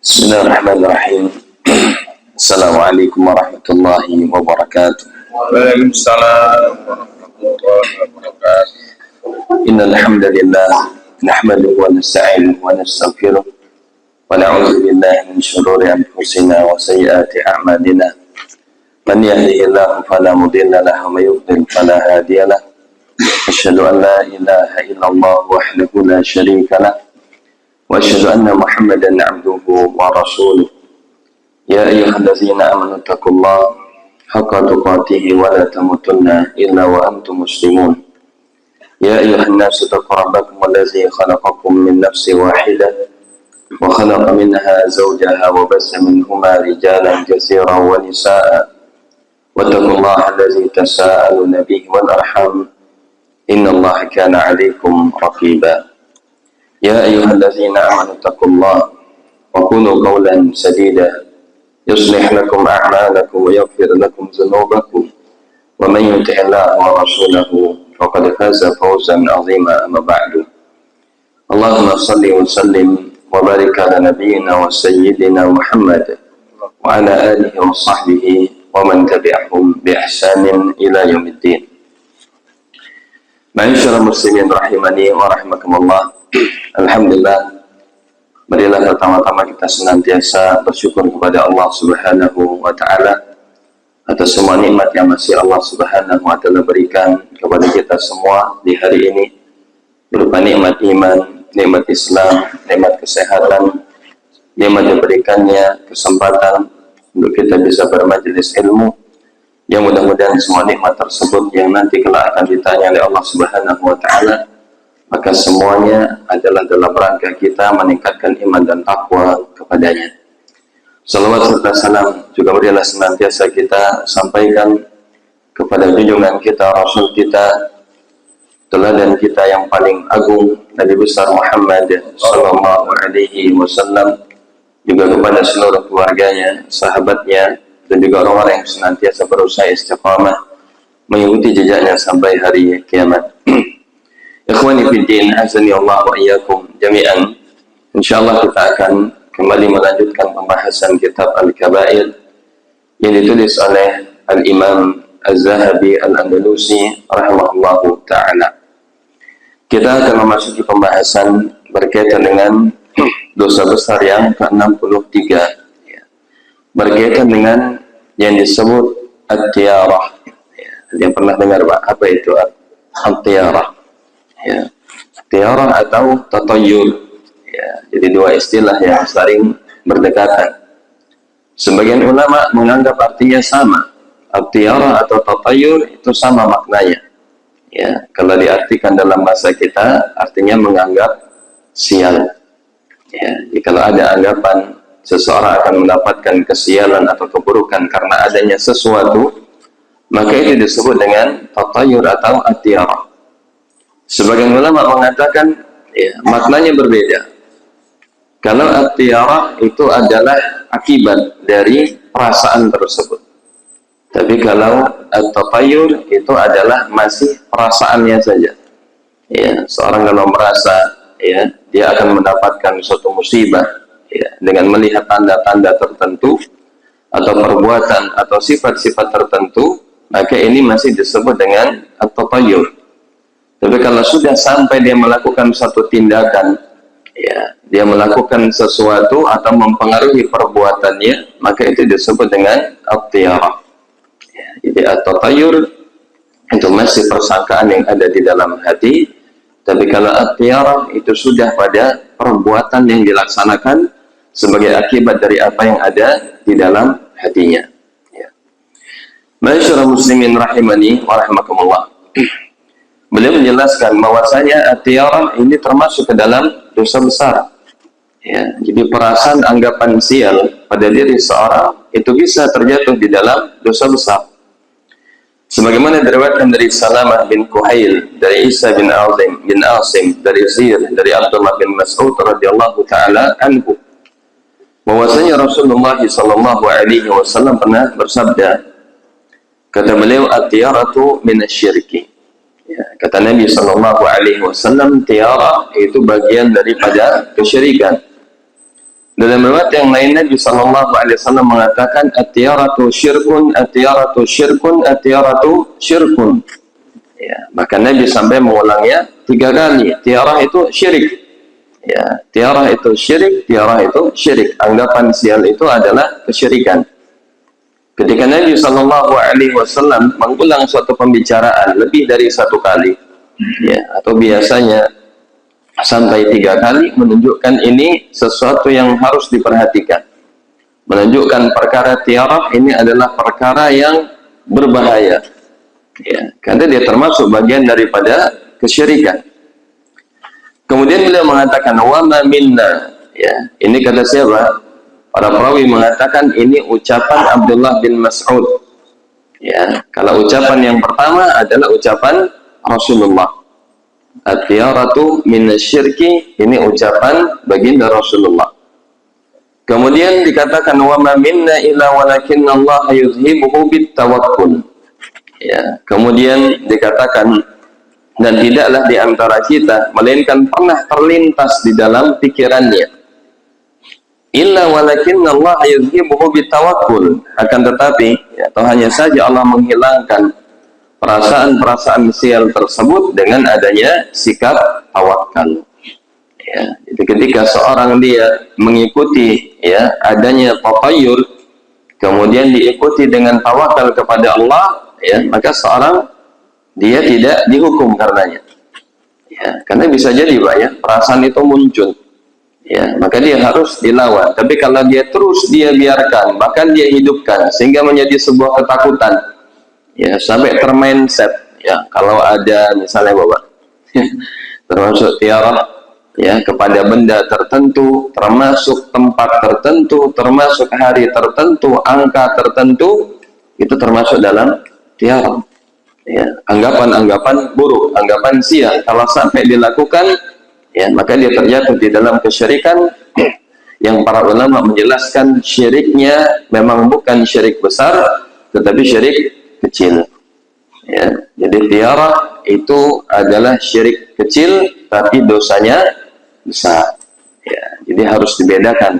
Bismillahirrahmanirrahim. Assalamualaikum warahmatullahi wabarakatuh. Waalaikumsalam warahmatullahi wabarakatuh. Innal hamdalillah nahmaduhu wa nasta'inuhu wa nastaghfiruh wa na'udzu billahi min shururi anfusina wa sayyiati a'malina. Man yahdihillahu fala mudilla lahu wa may yudlil fala hadiya lahu. Asyhadu an la ilaha illallah wahdahu la syarika lahu wa asyhadu anna Muhammadan 'abduhu wa rasuluh. Ya ayyuhallazina amanu taqullaha haqqa tuqatih wa la tamutunna illa wa antum muslimun. Ya ayyuhan nasu taqu rabbakum allazi khalaqakum min nafsin wahidah wa khalaqa minha zawjaha wa bassa minhuma rijalan katsiran wa nisaa'a. Wattaqullaha allazi tasaaluna bihi wal arham innallaha kana 'alaykum raqiba. Ya ayyuhallazina amanu taqullaha wa qulu qawlan sadida yuslih lakum a'malakum wa yaghfir lakum dhunubakum wa man yuti'illaha wa rasulahu faqad faza fawzan 'azima. Amma ba'du. Allahumma shalli wa sallim wa barik ala nabiyyina wa sayyidina Muhammad wa ala alihi wa sahbihi wa man tabi'ahum bi ihsanin ila yaumiddin. Ma'asyiral muslimin rahimani wa rahimakumullah. Alhamdulillah, marilah pertama-tama kita senantiasa bersyukur kepada Allah Subhanahu wa Ta'ala atas semua nikmat yang masih Allah Subhanahu wa Ta'ala berikan kepada kita semua di hari ini, berupa nikmat iman, nikmat Islam, nikmat kesehatan, nikmat yang berikannya kesempatan untuk kita bisa bermajelis ilmu, yang mudah-mudahan semua nikmat tersebut yang nanti kelak akan ditanya oleh Allah Subhanahu wa Ta'ala, maka semuanya adalah dalam rangka kita meningkatkan iman dan takwa kepadanya. Salawat serta salam juga berilah senantiasa kita sampaikan kepada junjungan kita, Rasul kita, teladan kita yang paling agung, Nabi besar Muhammad sallallahu alaihi wasallam, juga kepada seluruh keluarganya, sahabatnya, dan juga orang-orang yang senantiasa berusaha istiqamah mengikuti jejaknya sampai hari kiamat. Ikhwani fiddin, azani Allah wa iyyakum jami'an. Insyaallah kita akan kembali melanjutkan pembahasan kitab Al-Kaba'ir yang ditulis oleh Al-Imam Az-Zahabi Al-Andalusi rahimahullahu ta'ala. Kita akan memasuki pembahasan berkaitan dengan dosa besar yang ke-63, berkaitan dengan yang disebut at-tiyarah. Yang pernah dengar Pak, apa itu at-tiyarah? Ya, tiarah atau tatayur, ya, jadi dua istilah yang saling berdekatan. Sebagian ulama menganggap artinya sama. Tiarah atau tatayur itu sama maknanya. Ya, kalau diartikan dalam bahasa kita artinya menganggap sial. Ya, jadi kalau ada anggapan seseorang akan mendapatkan kesialan atau keburukan karena adanya sesuatu, maka itu disebut dengan tatayur atau at-tiarah. Sebagian ulama mengatakan ya, maknanya berbeda. Kalau at-tiyarah itu adalah akibat dari perasaan tersebut. Tapi kalau at-tatayur itu adalah masih perasaannya saja. Ya, seorang kalau merasa ya, dia akan mendapatkan suatu musibah ya, dengan melihat tanda-tanda tertentu atau perbuatan atau sifat-sifat tertentu, maka ini masih disebut dengan at-tatayur. Tapi kalau sudah sampai dia melakukan satu tindakan, ya, dia melakukan sesuatu atau mempengaruhi perbuatannya, maka itu disebut dengan at-tiyarah. Ya, jadi at-tatayur itu masih persangkaan yang ada di dalam hati, tapi kalau at-tiyarah itu sudah pada perbuatan yang dilaksanakan sebagai akibat dari apa yang ada di dalam hatinya. Ya. Ma'asyiral muslimin rahimani wa rahimakumullah. Beliau menjelaskan bahwasanya at-tiyarah ini termasuk ke dalam dosa besar. Ya, jadi perasaan anggapan sial pada diri seorang itu bisa terjatuh di dalam dosa besar. Sebagaimana diriwayatkan dari Salamah bin Kuhail, dari Isa bin Asim, dari Zir, dari Abdullah bin Mas'ud radhiyallahu taala anhu, bahwasanya Rasulullah sallallahu alaihi wasallam pernah bersabda, kata beliau, at-tiyaratu minasyirki. Ya, kata Nabi Sallallahu Alaihi Wasallam, tiara itu bagian daripada kesyirikan. Dalam riwayat yang lain Nabi sallallahu alaihi wasallam mengatakan at-tiyaratu syirkun, at-tiyaratu syirkun, at-tiyaratu syirkun. Ya, maka Nabi sampai mengulangnya 3 kali. Tiarah itu syirik. Ya, tiarah itu syirik, tiarah itu syirik. Anggapan sial itu adalah kesyirikan. Ketika Nabi sallallahu alaihi wasallam mengulang suatu pembicaraan lebih dari 1 kali, ya, atau biasanya sampai 3 kali, menunjukkan ini sesuatu yang harus diperhatikan. Menunjukkan perkara tiarah ini adalah perkara yang berbahaya. Ya, karena dia termasuk bagian daripada kesyirikan. Kemudian beliau mengatakan wa ma minna. Ya, ini kata siapa? Para perawi mengatakan ini ucapan Abdullah bin Mas'ud. Ya, kalau ucapan yang pertama adalah ucapan Rasulullah. At-tiyaratu minasyirki, ini ucapan baginda Rasulullah. Kemudian dikatakan wa ma minna illa walakinna Allah yuzhibuhu bitawakkul. Ya, kemudian dikatakan dan tidaklah di antara kita melainkan pernah terlintas di dalam pikirannya illa walakinna Allah yuzhibuhu bitawakkul, akan tetapi ya, atau hanya saja Allah menghilangkan perasaan-perasaan sial tersebut dengan adanya sikap tawakal. Ya, jadi ketika seorang dia mengikuti ya adanya tatayur, kemudian diikuti dengan tawakal kepada Allah, ya, maka seorang dia tidak dihukum karenanya. Ya, karena bisa jadi Pak, ya, perasaan itu muncul. Ya, maka dia harus dilawan. Tapi kalau dia terus dia biarkan, bahkan dia hidupkan sehingga menjadi sebuah ketakutan, ya, sampai termindset, ya, kalau ada misalnya Bapak termasuk tiarah ya kepada benda tertentu, termasuk tempat tertentu, termasuk hari tertentu, angka tertentu, itu termasuk dalam tiarah. Ya, anggapan-anggapan buruk, anggapan sial, kalau sampai dilakukan, ya, maka dia terjatuh di dalam kesyirikan yang para ulama menjelaskan syiriknya memang bukan syirik besar, tetapi syirik kecil. Ya, jadi tiarah itu adalah syirik kecil tapi dosanya besar. Ya, jadi harus dibedakan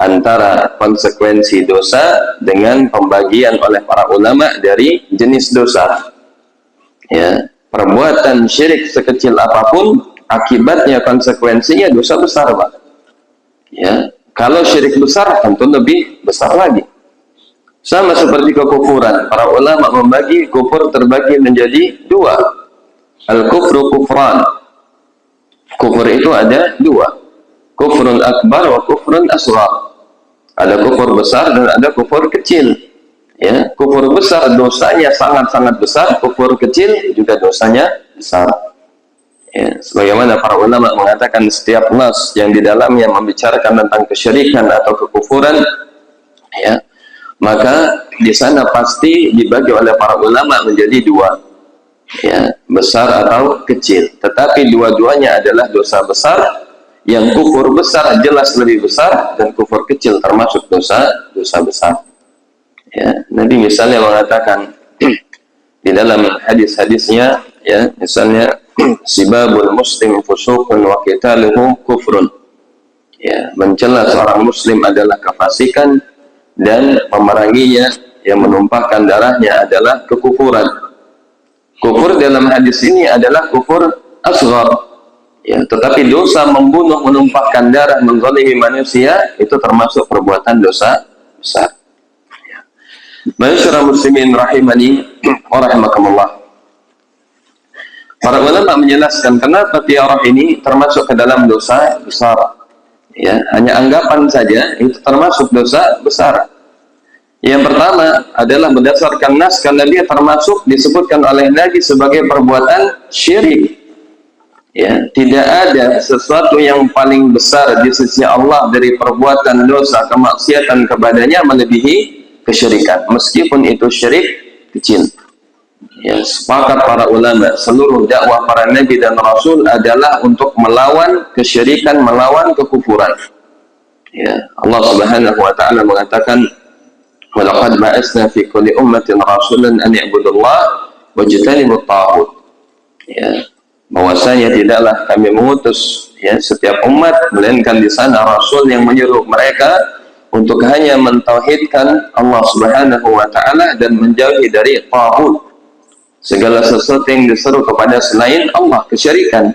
antara konsekuensi dosa dengan pembagian oleh para ulama dari jenis dosa. Ya, perbuatan syirik sekecil apapun akibatnya konsekuensinya dosa besar, Pak. Ya, kalau syirik besar tentu lebih besar lagi. Sama seperti kekufuran, para ulama membagi kufur terbagi menjadi 2. Al-kufru kufran. Kufur itu ada 2. Kufrun akbar wa kufrun asghar. Ada kufur besar dan ada kufur kecil. Ya, kufur besar dosanya sangat-sangat besar, kufur kecil juga dosanya besar. Ya, sebagaimana para ulama mengatakan setiap nas yang di dalamnya membicarakan tentang kesyirikan atau kekufuran, ya, maka di sana pasti dibagi oleh para ulama menjadi 2, ya, besar atau kecil. Tetapi dua-duanya adalah dosa besar. Yang kufur besar jelas lebih besar dan kufur kecil termasuk dosa besar. Ya, Nabi misalnya mengatakan di dalam hadis-hadisnya, ya, misalnya sibabul muslim fusuqun wa qitaluhu kufrun. Ya, mencela seorang muslim adalah kefasikan dan memeranginya, yang menumpahkan darahnya adalah kekufuran. Kufur dalam hadis ini adalah kufur asghar. Ya, tetapi dosa membunuh, menumpahkan darah, menzalimi manusia itu termasuk perbuatan dosa besar. Ya. Ma'asyiral muslimin rahimani wa rahimakumullah. Para ulama menjelaskan kenapa tiarah ini termasuk ke dalam dosa besar. Ya, hanya anggapan saja itu termasuk dosa besar. Yang pertama adalah berdasarkan nas, karena dia termasuk disebutkan oleh Nabi sebagai perbuatan syirik. Ya, tidak ada sesuatu yang paling besar di sisi Allah dari perbuatan dosa kemaksiatan kepadanya melebihi kesyirikan, meskipun itu syirik kecil. Ya, sepakat para ulama, seluruh dakwah para nabi dan rasul adalah untuk melawan kesyirikan, melawan kekufuran. Ya, Allah Subhanahu wa taala mengatakan, "Wa laqad ba'atsna fi kulli ummatin rasulan an i'budullaha wajtanibut taghut." Ya, bahwasanya tidaklah kami mengutus, ya setiap umat, melainkan di sana Rasul yang menyuruh mereka untuk hanya mentauhidkan Allah Subhanahu wa Ta'ala dan menjauhi dari taghut, segala sesuatu yang diseru kepada selain Allah, kesyirikan.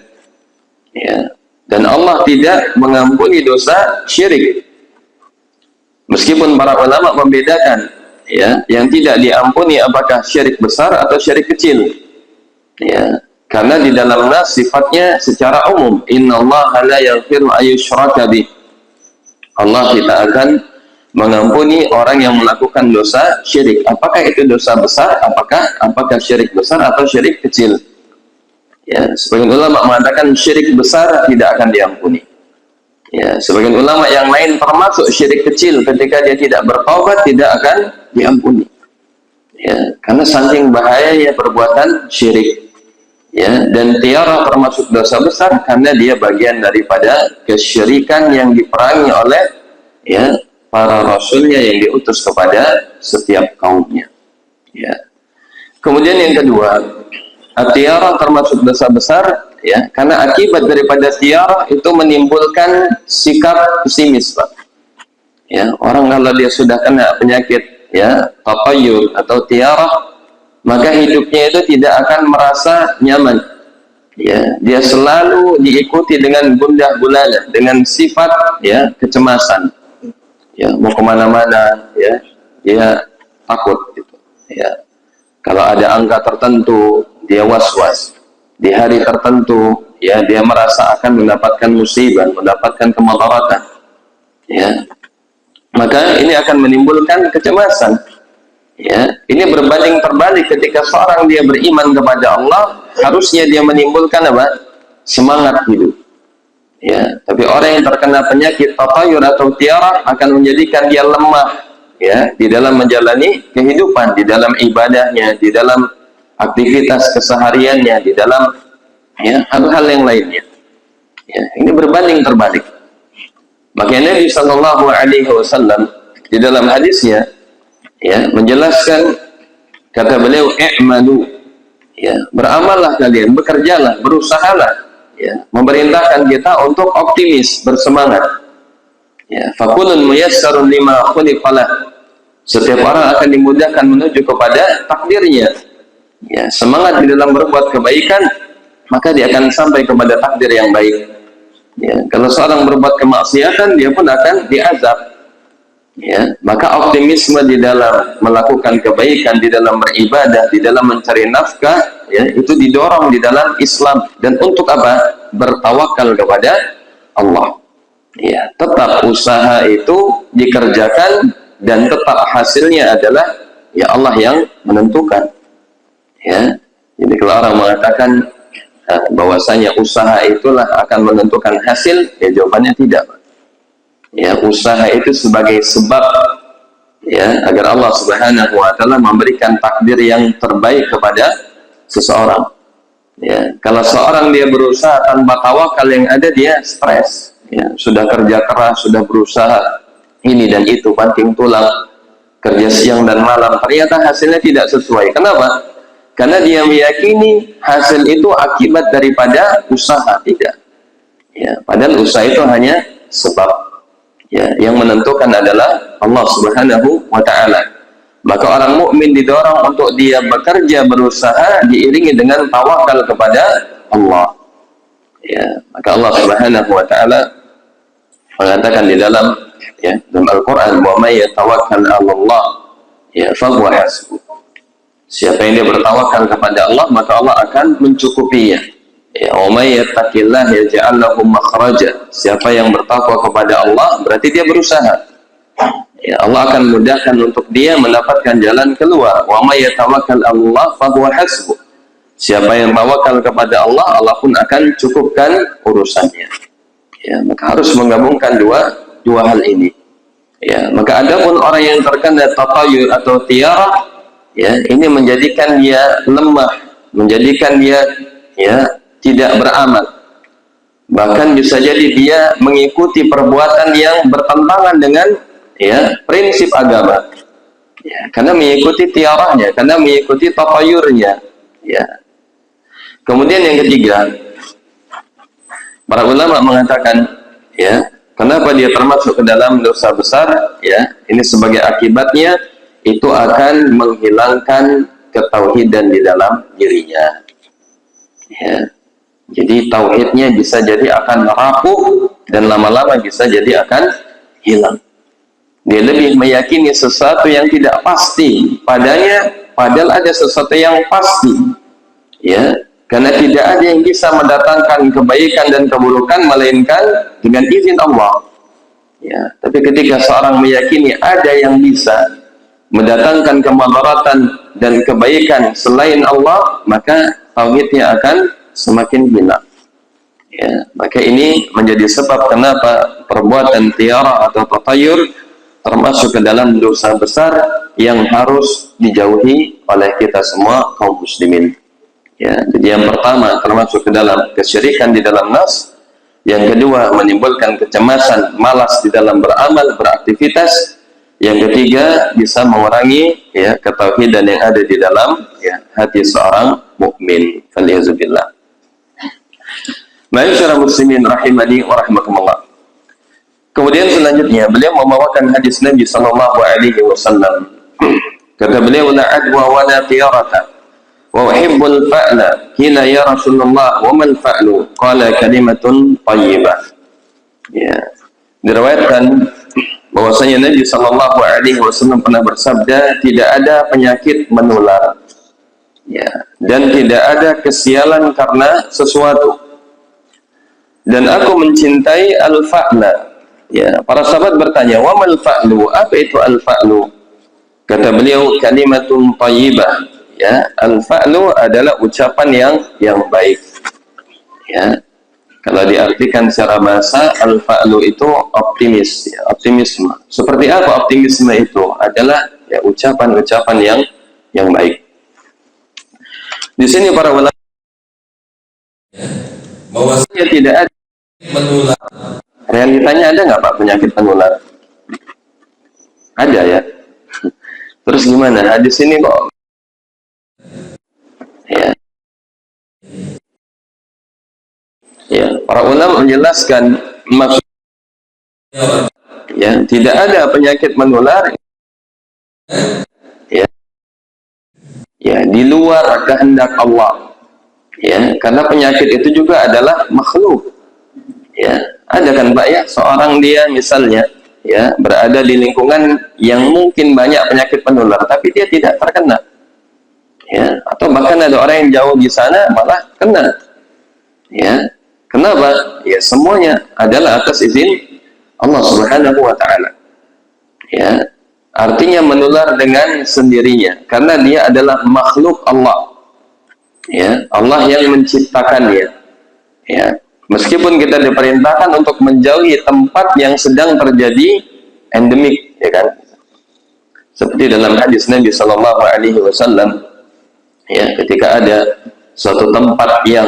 Ya. Dan Allah tidak mengampuni dosa syirik. Meskipun para ulama membedakan, ya, yang tidak diampuni apakah syirik besar atau syirik kecil. Ya. Karena di dalam nas sifatnya secara umum, innallaha la yaghfiru ayyushraka bih. Allah tidak akan mengampuni orang yang melakukan dosa syirik. Apakah itu dosa besar? Apakah syirik besar atau syirik kecil? Ya, sebagian ulama mengatakan syirik besar tidak akan diampuni. Ya, sebagian ulama yang lain termasuk syirik kecil ketika dia tidak bertaubat tidak akan diampuni. Ya, karena saking bahayanya perbuatan syirik. Ya, dan tiara termasuk dosa besar karena dia bagian daripada kesyirikan yang diperangi oleh, ya, para rasulnya yang diutus kepada setiap kaumnya. Ya. Kemudian yang kedua, tiara termasuk dosa besar, ya, karena akibat daripada tiara itu menimbulkan sikap pesimis, Pak. Ya, orang kalau dia sudah kena penyakit, ya, tatayur atau tiara, maka hidupnya itu tidak akan merasa nyaman. Ya, dia selalu diikuti dengan gundah gulana, dengan sifat, ya, kecemasan. Ya, mau kemana-mana, ya, dia takut gitu. Ya, kalau ada angka tertentu dia was-was. Di hari tertentu, ya, dia merasa akan mendapatkan musibah, mendapatkan kemudaratan. Ya, maka ini akan menimbulkan kecemasan. Ya, ini berbanding terbalik ketika seorang dia beriman kepada Allah, harusnya dia menimbulkan apa? Semangat hidup. Ya, tapi orang yang terkena penyakit tatayur atau tiara akan menjadikan dia lemah, ya, di dalam menjalani kehidupan, di dalam ibadahnya, di dalam aktivitas kesehariannya, di dalam, ya, hal-hal yang lainnya. Ya, ini berbanding terbalik. Makanya Nabi Shallallahu Alaihi Wasallam di dalam hadisnya, ya, menjelaskan, kata beliau, i'malu, ya, beramallah kalian, bekerjalah, berusahalah, ya, memerintahkan kita untuk optimis, bersemangat. Ya, fakulun muyassarun lima khuliqalah. Setiap orang akan dimudahkan menuju kepada takdirnya. Ya, semangat di dalam berbuat kebaikan, maka dia akan sampai kepada takdir yang baik. Ya, kalau seorang berbuat kemaksiatan, dia pun akan diazab. Ya, maka optimisme di dalam melakukan kebaikan, di dalam beribadah, di dalam mencari nafkah, ya, itu didorong di dalam Islam. Dan untuk apa? Bertawakal kepada Allah. Ya, tetap usaha itu dikerjakan dan tetap hasilnya adalah, ya, Allah yang menentukan. Ya, jadi kalau orang mengatakan bahwasanya usaha itulah akan menentukan hasil, ya, jawabannya tidak. Ya, usaha itu sebagai sebab, ya, agar Allah Subhanahu wa Ta'ala memberikan takdir yang terbaik kepada seseorang. Ya, kalau seorang dia berusaha tanpa tawakal, yang ada dia stres. Ya, sudah kerja keras, sudah berusaha ini dan itu, banting tulang, kerja siang dan malam, ternyata hasilnya tidak sesuai. Kenapa? Karena dia meyakini hasil itu akibat daripada usaha. Tidak. Ya, padahal usaha itu hanya sebab. Ya, yang menentukan adalah Allah Subhanahu wa Ta'ala. Maka orang mukmin didorong untuk dia bekerja, berusaha, diiringi dengan tawakal kepada Allah. Ya, maka Allah Subhanahu wa Ta'ala mengatakan di dalam, ya, dalam Al-Quran, wa may yatawakkal 'ala Allah, ya, fahuwa hasbuh. Siapa yang dia bertawakal kepada Allah, maka Allah akan mencukupinya. Ya, wa may yattaqillaha yaj'al lahu makhraja. Siapa yang bertakwa kepada Allah, berarti dia berusaha. Ya, Allah akan mudahkan untuk dia mendapatkan jalan keluar. Wa may yatawakkal 'ala Allah fahuwa hasbuh. Siapa yang tawakal kepada Allah, Allah pun akan cukupkan urusannya. Ya, maka harus menggabungkan dua hal ini. Ya, maka adapun orang yang terkena tatayur atau tiara, ya, ini menjadikan dia lemah, menjadikan dia, ya, tidak beramal. Bahkan bisa jadi dia mengikuti perbuatan yang bertentangan dengan, ya, prinsip agama. Ya, karena mengikuti tiaranya, karena mengikuti tatayurnya. Ya. Kemudian yang ketiga, Para ulama mengatakan, ya, kenapa dia termasuk ke dalam dosa besar? Ya, ini sebagai akibatnya itu akan menghilangkan ketauhidan di dalam dirinya. Ya, jadi tauhidnya bisa jadi akan rapuh dan lama-lama bisa jadi akan hilang. Dia lebih meyakini sesuatu yang tidak pasti padanya, padahal ada sesuatu yang pasti. Ya, karena tidak ada yang bisa mendatangkan kebaikan dan keburukan melainkan dengan izin Allah. Ya, tapi ketika seorang meyakini ada yang bisa mendatangkan kemadaratan dan kebaikan selain Allah, maka tauhidnya akan semakin hilang. Ya, maka ini menjadi sebab kenapa perbuatan tiara atau tatayur termasuk ke dalam dosa besar yang harus dijauhi oleh kita semua kaum muslimin. Ya, jadi yang pertama termasuk ke dalam kesyirikan di dalam nas, yang kedua menimbulkan kecemasan, malas di dalam beramal, beraktivitas, yang ketiga bisa mengurangi ya ketauhidan yang ada di dalam ya hati seorang mukmin. Falyazubillah. Ma'asyiral muslimin rahimani wa rahimakumullah. Kemudian selanjutnya beliau membawakan hadis Nabi sallallahu alaihi wasallam. Kata beliau, la adwa wa la tiyarata wa uhibbul fa'la. Qila ya Rasulullah wa man fa'lu? Qala kalimatun thayyibah. Ya. Diriwayatkan bahwasanya Nabi sallallahu alaihi wasallam pernah bersabda, tidak ada penyakit menular. Ya, dan tidak ada kesialan karena sesuatu. Dan aku mencintai al-fa'la. Ya, para sahabat bertanya, wa mal fa'lu? Apa itu al-fa'lu? Kata beliau, kalimatun thayyibah. Ya, al-fa'lu adalah ucapan yang baik. Ya. Kalau diartikan secara bahasa, al-fa'lu itu optimis, ya, optimisme. Seperti apa optimisme itu? Adalah ya ucapan-ucapan yang baik. Di sini para ulama bahwasanya tidak ada menular. Realitanya ada nggak Pak penyakit menular? Ada ya. Terus gimana? Hadis ini kok? Ya. Ya, para ulama menjelaskan maksud ya tidak ada penyakit menular. Ya. Ya, di luar kehendak Allah. Ya, karena penyakit itu juga adalah makhluk. Ya, ada kan Pak ya, seorang dia misalnya ya berada di lingkungan yang mungkin banyak penyakit menular tapi dia tidak terkena. Ya, atau bahkan ada orang yang jauh di sana malah kena. Ya. Kenapa? Ya, semuanya adalah atas izin Allah Subhanahu wa taala. Ya. Artinya menular dengan sendirinya karena dia adalah makhluk Allah. Ya, Allah yang menciptakannya. Ya. Meskipun kita diperintahkan untuk menjauhi tempat yang sedang terjadi endemik, ya kan? Seperti dalam hadis Nabi sallallahu alaihi wasallam, ya, ketika ada suatu tempat yang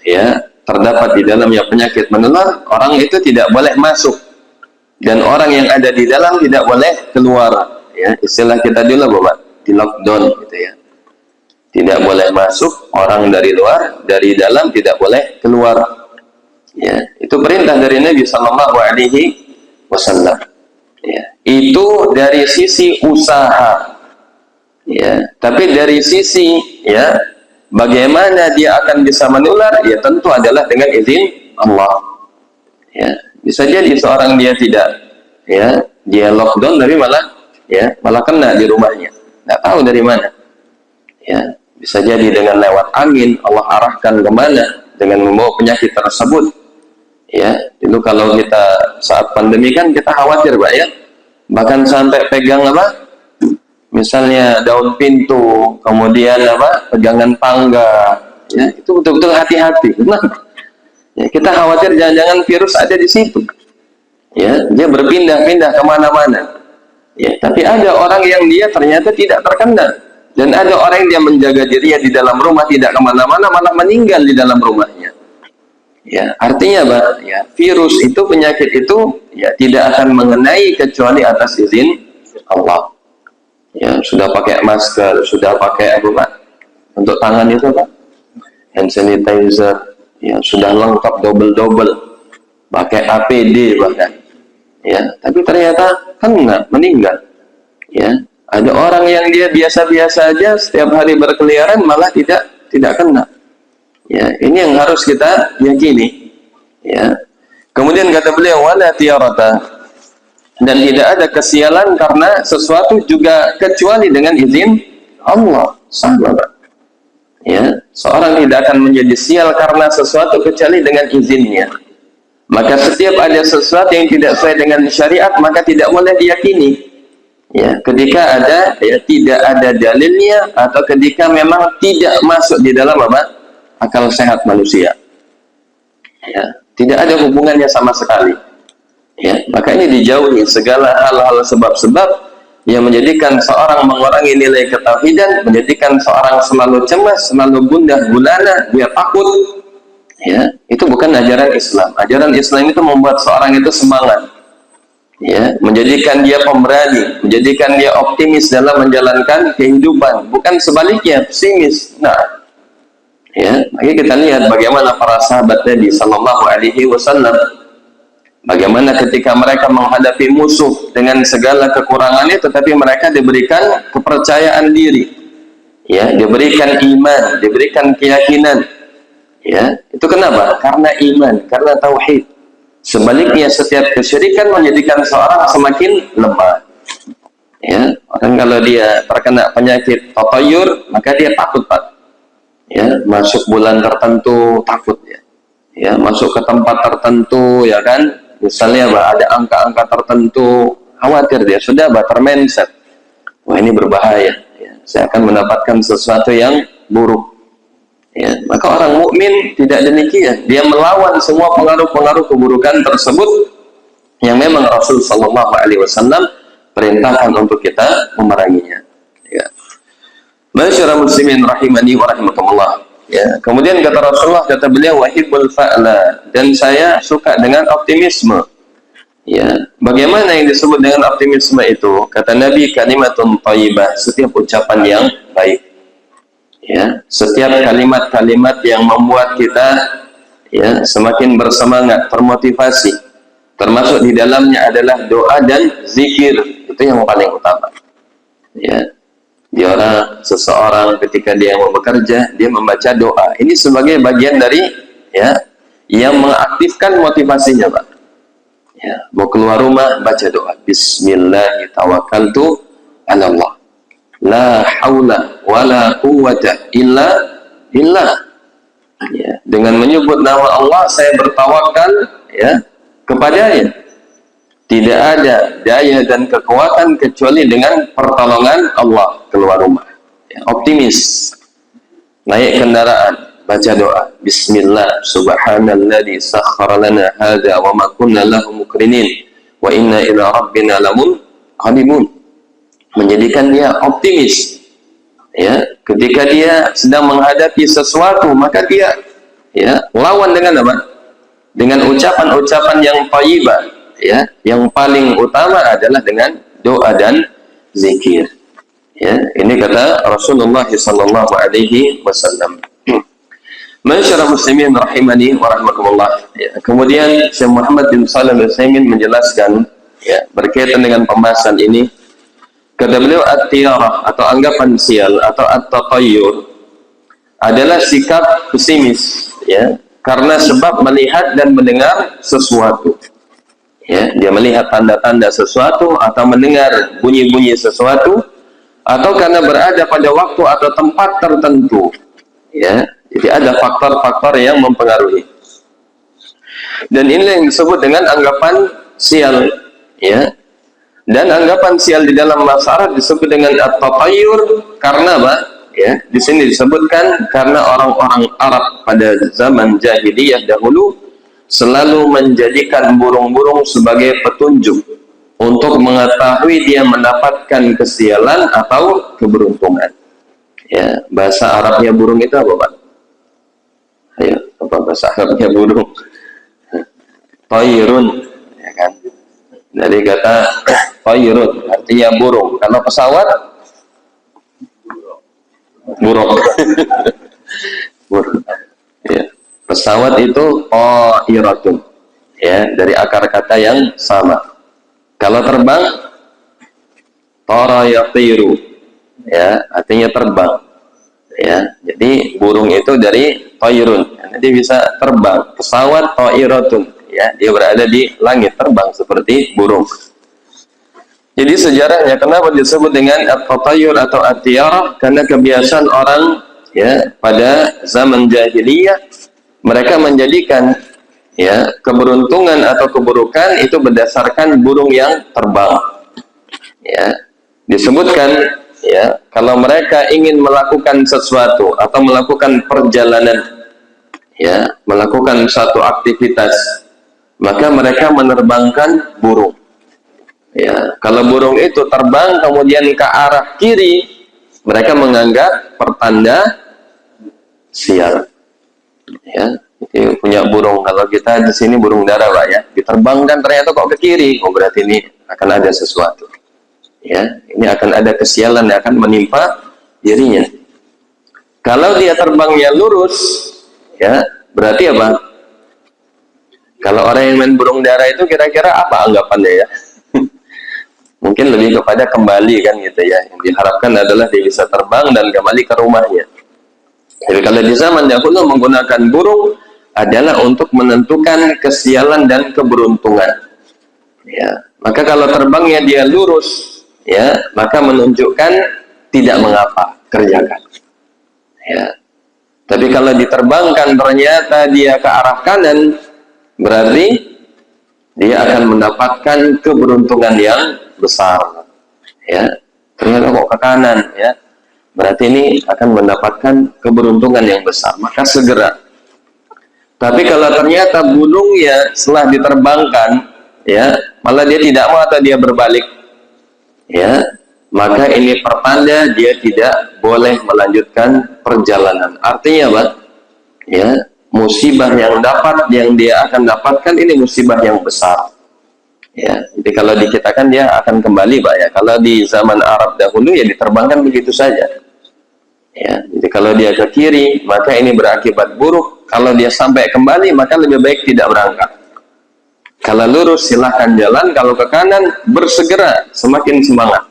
ya terdapat di dalamnya penyakit menular, orang itu tidak boleh masuk dan orang yang ada di dalam tidak boleh keluar. Ya, istilah kita dulu Bapak, di lockdown gitu ya. Tidak boleh masuk orang dari luar, dari dalam tidak boleh keluar. Ya, itu perintah dari Nabi sallallahu alaihi wasallam. Ya, itu dari sisi usaha. Ya, tapi dari sisi ya bagaimana dia akan bisa menular, ya tentu adalah dengan izin Allah. Ya, bisa jadi seorang dia tidak ya, dia lockdown tapi malah kena di rumahnya. Nggak tahu dari mana. Ya, bisa jadi dengan lewat angin Allah arahkan kemana dengan membawa penyakit tersebut. Ya, dulu kalau kita saat pandemi kan kita khawatir Pak ya, bahkan sampai pegang apa? Misalnya daun pintu, kemudian apa? Pegangan tangga, ya itu betul-betul hati-hati. Kenapa? Ya, kita khawatir jangan-jangan virus ada di situ. Ya, dia berpindah-pindah kemana-mana. Ya, tapi ada orang yang dia ternyata tidak terkena, dan ada orang yang dia menjaga dirinya di dalam rumah tidak kemana-mana malah meninggal di dalam rumahnya. Ya, artinya Pak, ya, virus itu, penyakit itu ya tidak akan mengenai kecuali atas izin Allah. Ya, sudah pakai masker, sudah pakai apa Pak? Untuk tangan itu Pak, hand sanitizer, ya sudah lengkap double-double, pakai APD bahkan, ya, tapi ternyata kena, meninggal. Ya, ada orang yang dia biasa-biasa aja setiap hari berkeliaran malah tidak kena. Ya, ini yang harus kita yakini. Ya. Kemudian kata beliau wala tiyarata, dan tidak ada kesialan karena sesuatu juga kecuali dengan izin Allah. Sama, Pak. Ya, seorang tidak akan menjadi sial karena sesuatu kecuali dengan izinnya. Maka setiap ada sesuatu yang tidak sesuai dengan syariat maka tidak boleh diyakini. Ya, ketika ada tidak ada dalilnya atau ketika memang tidak masuk di dalam akal sehat manusia. Ya, tidak ada hubungannya sama sekali. Ya, maka ini dijauhi segala hal-hal sebab-sebab yang menjadikan seorang mengurangi nilai ketauhidan, menjadikan seorang selalu cemas, selalu gundah gulana, dia takut. Ya, itu bukan ajaran Islam. Ajaran Islam itu membuat seorang itu semangat. Ya, menjadikan dia pemberani, menjadikan dia optimis dalam menjalankan kehidupan, bukan sebaliknya pesimis. Nah, ya, mari kita lihat bagaimana para sahabat Nabi Sallallahu Alaihi Wasallam. Bagaimana ketika mereka menghadapi musuh dengan segala kekurangannya, tetapi mereka diberikan kepercayaan diri, ya, diberikan iman, diberikan keyakinan, ya, itu kenapa? Karena iman, karena tauhid. Sebaliknya setiap kesyirikan menjadikan seorang semakin lemah. Ya, orang kalau dia terkena penyakit tatayur, maka dia takut, Pak. Ya, masuk bulan tertentu takut ya. Ya, masuk ke tempat tertentu, ya kan? Misalnya ada angka-angka tertentu, khawatir dia, sudah termindset. Wah, ini berbahaya. Ya, saya akan mendapatkan sesuatu yang buruk. Ya, maka orang mukmin tidak demikian. Dia melawan semua pengaruh-pengaruh keburukan tersebut yang memang Rasul Sallallahu Alaihi Wasallam perintahkan untuk kita memeranginya. Ya. Masyarakat muslimin rahimani wa rahimakumullah. Ya, kemudian kata Rasulullah, kata beliau wahibul fa'la, dan saya suka dengan optimisme. Ya, bagaimana yang disebut dengan optimisme itu? Kata Nabi, kalimatun thayyibah, setiap ucapan yang baik. Ya, setiap kalimat-kalimat yang membuat kita ya semakin bersemangat, termotivasi. Termasuk di dalamnya adalah doa dan zikir, itu yang paling utama. Ya. Seseorang ketika dia mau bekerja, dia membaca doa. Ini sebagai bagian dari ya yang mengaktifkan motivasinya, Pak. Ya, mau keluar rumah baca doa. Bismillah tawakkaltu 'ala Allah. La haula wala quwwata illa billah. Ya, dengan menyebut nama Allah saya bertawakal ya kepadanya. Tidak ada daya dan kekuatan kecuali dengan pertolongan Allah. Keluar rumah, ya, optimis. Naik kendaraan, baca doa. Bismillah, subhanalladzi sakhkhara lana hadza wa ma kunna lahu muqrinin wa inna ila rabbina lamunqalimun. Menjadikan dia optimis. Ya, ketika dia sedang menghadapi sesuatu, maka dia ya lawan dengan apa? Dengan ucapan-ucapan yang thayyibah. Ya, yang paling utama adalah dengan doa dan zikir. Ya, ini kata Rasulullah sallallahu alaihi wasallam. Masyarakat muslimin rahimani wa rahmatullah. Ya, kemudian Syekh Muhammad bin Shalih Al-Utsaimin menjelaskan ya berkaitan dengan pembahasan ini. Kata beliau at-tiyarah atau anggapan sial atau at-tatayyur adalah sikap pesimis ya, karena sebab melihat dan mendengar sesuatu. Ya, dia melihat tanda-tanda sesuatu atau mendengar bunyi-bunyi sesuatu atau karena berada pada waktu atau tempat tertentu. Ya, jadi ada faktor-faktor yang mempengaruhi. Dan inilah yang disebut dengan anggapan sial. Ya. Dan anggapan sial di dalam bahasa Arab disebut dengan at-tatayyur karena apa? Ya, di sini disebutkan karena orang-orang Arab pada zaman jahiliyah dahulu selalu menjadikan burung-burung sebagai petunjuk untuk mengetahui dia mendapatkan kesialan atau keberuntungan. Ya, bahasa Arabnya burung itu apa, Pak? Ayo, apa bahasa Arabnya burung? Tayrun, ya kan? Dari kata tayrun artinya burung. Kalau pesawat burung. Burung. Ya. Pesawat itu ta'iratun, ya, dari akar kata yang sama. Kalau terbang, tara yatiru, ya, artinya terbang, ya. Jadi burung itu dari tairun, nanti bisa terbang. Pesawat ta'iratun, ya, dia berada di langit, terbang seperti burung. Jadi sejarahnya kenapa disebut dengan at-tatayyur atau at-tiyarah? Karena kebiasaan orang, ya, pada zaman jahiliyah mereka menjadikan, ya, keberuntungan atau keburukan itu berdasarkan burung yang terbang. Ya, disebutkan, ya, kalau mereka ingin melakukan sesuatu atau melakukan perjalanan, ya, melakukan suatu aktivitas, maka mereka menerbangkan burung. Ya, kalau burung itu terbang kemudian ke arah kiri, mereka menganggap pertanda sial. Ya, itu punya burung. Kalau kita di sini burung dara, Pak, ya, diterbangkan ternyata kok ke kiri, oh berarti ini akan ada sesuatu. Ya, ini akan ada kesialan yang akan menimpa dirinya. Kalau dia terbangnya lurus, ya, berarti apa? Kalau orang yang main burung dara itu kira-kira apa anggapannya, ya? Mungkin lebih kepada kembali, kan, gitu, ya. Yang diharapkan adalah dia bisa terbang dan kembali ke rumahnya. Jadi kalau di zaman dahulu menggunakan burung adalah untuk menentukan kesialan dan keberuntungan. Ya, maka kalau terbangnya dia lurus, ya, maka menunjukkan tidak mengapa, kerjakan. Ya. Tapi kalau diterbangkan ternyata dia ke arah kanan, berarti dia akan mendapatkan keberuntungan yang besar. Ya, ternyata kok ke kanan, ya, berarti ini akan mendapatkan keberuntungan yang besar, maka segera. Tapi kalau ternyata burungnya setelah diterbangkan, ya, malah dia tidak mau atau dia berbalik, ya, maka ini pertanda dia tidak boleh melanjutkan perjalanan. Artinya apa? Ya, musibah yang dia akan dapatkan ini musibah yang besar. Ya, jadi kalau di kita kan dia akan kembali, Pak, ya. Kalau di zaman Arab dahulu ya diterbangkan begitu saja. Ya, jadi kalau dia ke kiri maka ini berakibat buruk. Kalau dia sampai kembali maka lebih baik tidak berangkat. Kalau lurus silahkan jalan, kalau ke kanan bersegera, semakin semangat.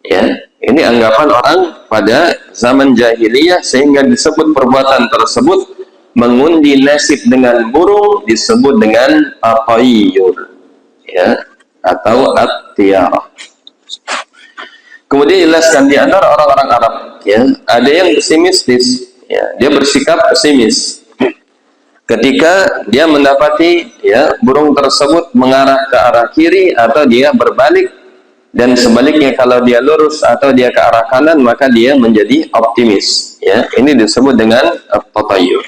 Ya, ini anggapan orang pada zaman jahiliyah sehingga disebut perbuatan tersebut mengundi nasib dengan burung disebut dengan at-tayyur, ya, atau at-tiyarah. Kemudian jelaskan di antara orang-orang Arab, ya, ada yang pesimistis, ya, dia bersikap pesimis ketika dia mendapati, ya, burung tersebut mengarah ke arah kiri atau dia berbalik, dan sebaliknya kalau dia lurus atau dia ke arah kanan maka dia menjadi optimis. Ya, ini disebut dengan at-tatayyur.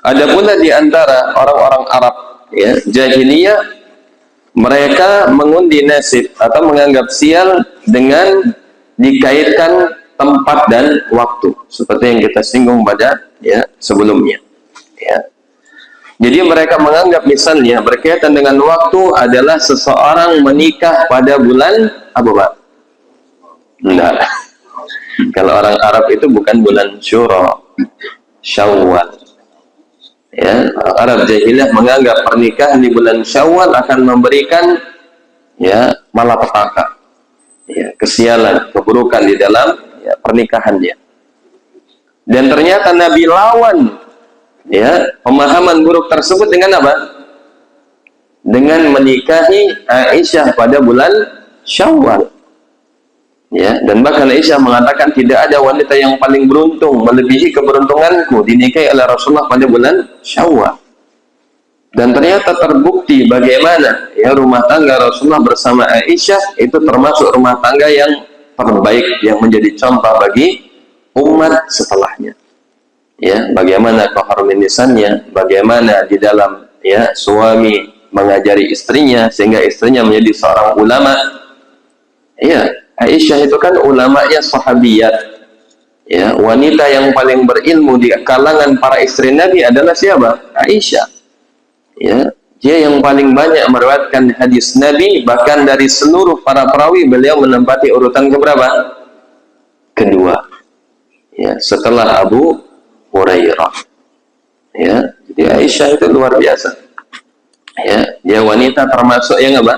Ada pula di antara orang-orang Arab, ya, jahiliyah, mereka mengundi nasib atau menganggap sial dengan dikaitkan tempat dan waktu, seperti yang kita singgung pada, ya, sebelumnya. Ya. Jadi mereka menganggap misalnya berkaitan dengan waktu adalah seseorang menikah pada bulan apa, Pak? Enggak. Kalau orang Arab itu bukan bulan Syura, Syawal. Ya, Arab jahiliyah menganggap pernikahan di bulan Syawal akan memberikan, ya, malapetaka, ya, kesialan, keburukan di dalam, ya, pernikahannya. Dan ternyata Nabi lawan, ya, pemahaman buruk tersebut dengan apa? Dengan menikahi Aisyah pada bulan Syawal. Ya, dan bahkan Aisyah mengatakan tidak ada wanita yang paling beruntung melebihi keberuntunganku dinikahi oleh Rasulullah pada bulan Syawal. Dan ternyata terbukti bagaimana, ya, rumah tangga Rasulullah bersama Aisyah itu termasuk rumah tangga yang terbaik, yang menjadi contoh bagi umat setelahnya. Ya, bagaimana keharmonisannya, bagaimana di dalam, ya, suami mengajari istrinya sehingga istrinya menjadi seorang ulama. Ya, Aisyah itu kan ulamanya sahabiyat, ya, wanita yang paling berilmu di kalangan para istri Nabi adalah siapa? Aisyah. Ya, dia yang paling banyak meriwayatkan hadis Nabi, bahkan dari seluruh para perawi beliau menempati urutan keberapa? Kedua. Ya, setelah Abu Hurairah. Ya, jadi Aisyah itu luar biasa. Ya, dia wanita termasuk yang apa?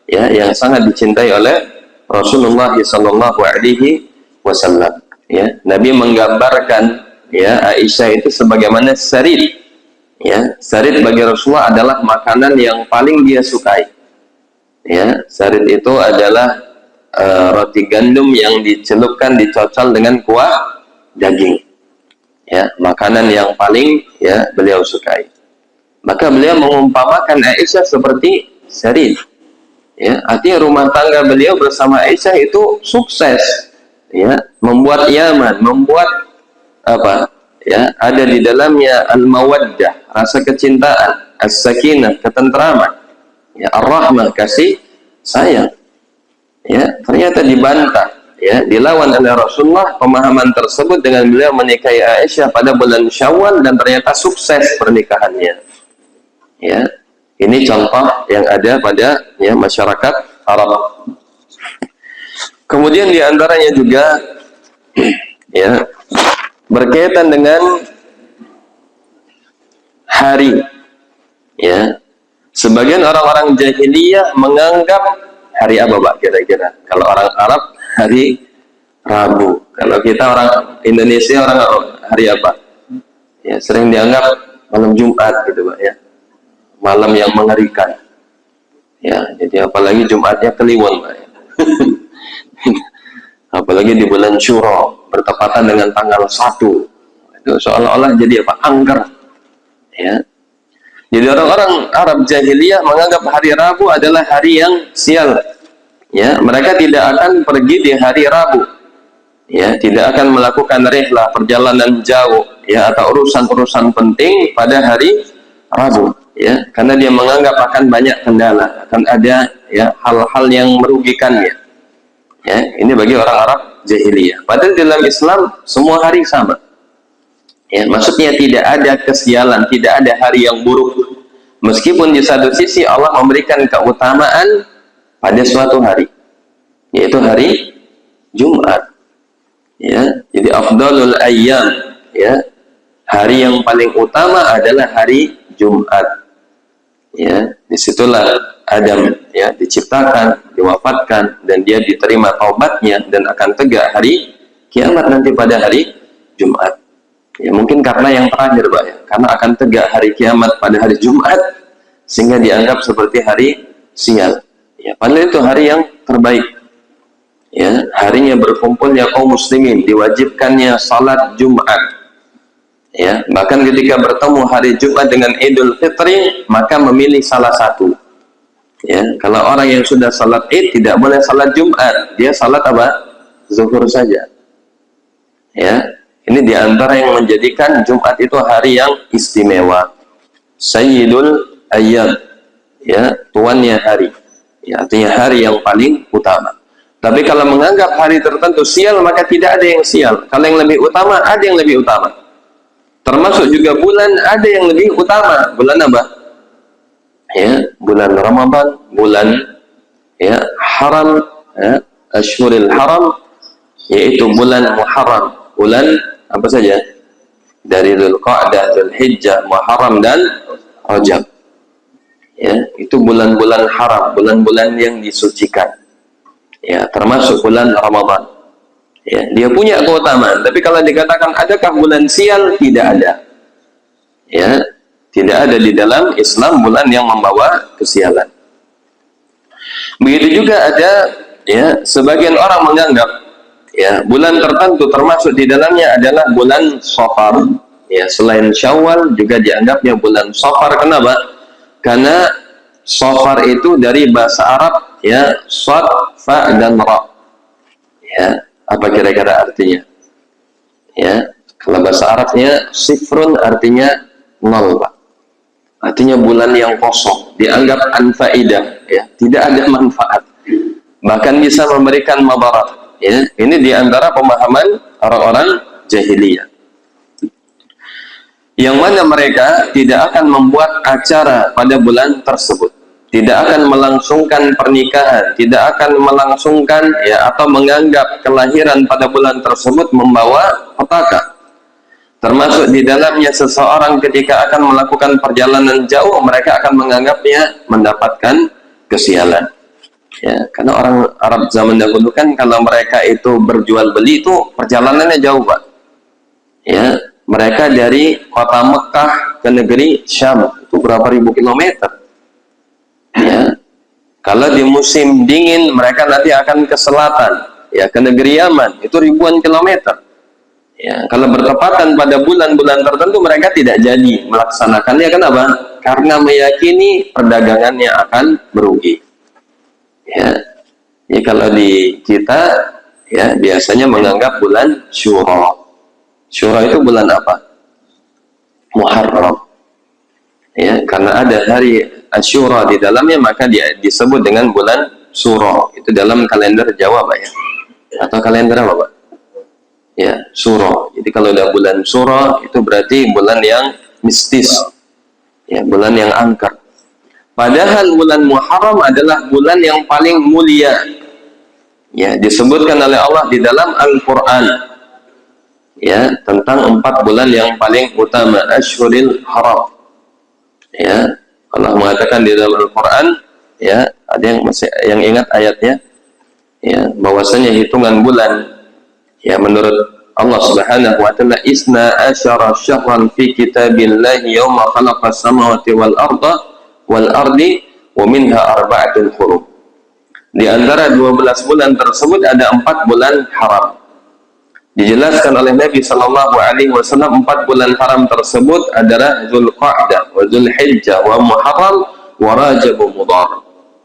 Ya, yang sangat dicintai oleh Rasulullah sallallahu alaihi wasallam. Ya, Nabi menggambarkan ya Aisyah itu sebagaimana sarid. Ya, sarid bagi Rasulullah adalah makanan yang paling dia sukai. Ya, sarid itu adalah roti gandum yang dicelupkan, dicocol dengan kuah daging. Ya, makanan yang paling ya beliau sukai. Maka beliau mengumpamakan Aisyah seperti sarid. Ya, artinya rumah tangga beliau bersama Aisyah itu sukses. Ya, membuat nyaman, membuat apa? Ya, ada di dalamnya al-mawaddah, rasa kecintaan, as-sakinah, ketentraman, ya, ar-rahmah, kasih sayang. Ya, ternyata dibantah, ya, dilawan oleh Rasulullah pemahaman tersebut dengan beliau menikahi Aisyah pada bulan Syawal dan ternyata sukses pernikahannya. Ya, ini contoh yang ada pada ya masyarakat Arab. Kemudian diantaranya juga ya berkaitan dengan hari. Ya, sebagian orang-orang jahiliyah menganggap hari apa, Pak, kira-kira? Kalau orang Arab hari Rabu. Kalau kita orang Indonesia orang hari apa? Ya, sering dianggap malam Jumat gitu, Pak, ya. Malam yang mengerikan. Ya, jadi apalagi Jumatnya Kliwon, Pak, ya. Apalagi di bulan Syuro bertepatan dengan tanggal 1. Itu seolah-olah jadi apa? Angker. Ya. Jadi orang-orang Arab jahiliyah menganggap hari Rabu adalah hari yang sial. Ya, mereka tidak akan pergi di hari Rabu. Ya, tidak akan melakukan rihlah, perjalanan jauh, ya, atau urusan-urusan penting pada hari Rabu. Ya, karena dia menganggap akan banyak kendala, akan ada ya hal-hal yang merugikannya. Ya, ini bagi orang Arab jahiliyah. Padahal dalam Islam semua hari sama. Ya, maksudnya tidak ada kesialan, tidak ada hari yang buruk. Meskipun di satu sisi Allah memberikan keutamaan pada suatu hari, yaitu hari Jumat. Ya, jadi afdalul ayyam, ya, hari yang paling utama adalah hari Jumat. Ya, disitulah Adam ya diciptakan, diwafatkan, dan dia diterima taubatnya dan akan tegak hari kiamat nanti pada hari Jumat. Ya, mungkin karena yang terakhir, Pak, ya, karena akan tegak hari kiamat pada hari Jumat sehingga dianggap seperti hari sial. Ya, padahal itu hari yang terbaik. Ya, harinya berkumpulnya kaum muslimin, diwajibkannya salat Jumat. Ya, bahkan ketika bertemu hari Jumat dengan Idul Fitri, maka memilih salah satu. Ya, kalau orang yang sudah salat Id tidak boleh salat Jumat, dia salat apa? Zuhur saja. Ya, ini diantara yang menjadikan Jumat itu hari yang istimewa. Sayyidul Ayyam, ya, tuannya hari. Ya, artinya hari yang paling utama. Tapi kalau menganggap hari tertentu sial, maka tidak ada yang sial. Kalau yang lebih utama, ada yang lebih utama. Termasuk juga bulan, ada yang lebih utama. Bulan apa? Ya, bulan Ramadan, bulan ya haram, ya, Ashhurul Haram, yaitu bulan Muharram. Bulan apa saja? Dari Dzulqa'dah, Dzulhijjah, Muharram dan Rajab. Ya, itu bulan-bulan haram, bulan-bulan yang disucikan. Ya, termasuk bulan Ramadan. Ya, dia punya keutamaan. Tapi kalau dikatakan adakah bulan sial, tidak ada. Ya, tidak ada di dalam Islam bulan yang membawa kesialan. Begitu juga ada ya sebagian orang menganggap ya bulan tertentu termasuk di dalamnya adalah bulan Safar. Ya, selain Syawal juga dianggapnya bulan Safar. Kenapa? Karena Safar itu dari bahasa Arab ya Shad, Fa dan Ra. Ya, apa kira-kira artinya? Ya, kalau bahasa Arabnya sifrun artinya 0, Pak. Artinya bulan yang kosong, dianggap anfaidah, ya, tidak ada manfaat. Bahkan bisa memberikan madarat. Ya, ini diantara pemahaman orang-orang jahiliyah. Yang mana mereka tidak akan membuat acara pada bulan tersebut, tidak akan melangsungkan pernikahan, tidak akan melangsungkan ya atau menganggap kelahiran pada bulan tersebut membawa petaka. Termasuk di dalamnya seseorang ketika akan melakukan perjalanan jauh, mereka akan menganggapnya mendapatkan kesialan. Ya, karena orang Arab zaman dahulu kan kalau mereka itu berjual beli itu perjalanannya jauh, Pak. Ya, mereka dari kota Mekah ke negeri Syam itu berapa ribu kilometer. Ya. Kalau di musim dingin mereka nanti akan ke selatan, ya ke negeri Yaman, itu ribuan kilometer. Ya, kalau bertepatan pada bulan-bulan tertentu mereka tidak jadi melaksanakannya. Kenapa? Karena meyakini perdagangannya akan merugi. Ya, ya kalau di kita ya biasanya menganggap bulan Syura. Syura itu bulan apa? Muharram. Ya, karena ada hari Asyura di dalamnya maka dia disebut dengan bulan Syura. Itu dalam kalender Jawa, Pak ya. Atau kalender apa, Pak? Ya, Syura. Jadi kalau udah bulan Syura itu berarti bulan yang mistis. Ya, bulan yang angker. Padahal bulan Muharram adalah bulan yang paling mulia. Ya, disebutkan oleh Allah di dalam Al-Qur'an. Ya, tentang 4 bulan yang paling utama, Asyhuril Haram. Ya, Allah mengatakan di dalam Al-Qur'an, ya, ada yang masih yang ingat ayatnya? Ya, bahwasanya hitungan bulan ya menurut Allah Subhanahu wa taala isna asyara syahran fi kitabillahi yauma khalaqas samawati wal ardi wa minha arba'atun hurum. Di antara 12 bulan tersebut ada 4 bulan haram. Dijelaskan oleh Nabi sallallahu alaihi wasallam 4 bulan haram tersebut adalah Dzulqa'dah wa Dzulhijjah wa Muharram wa Rajab wa Mudhar.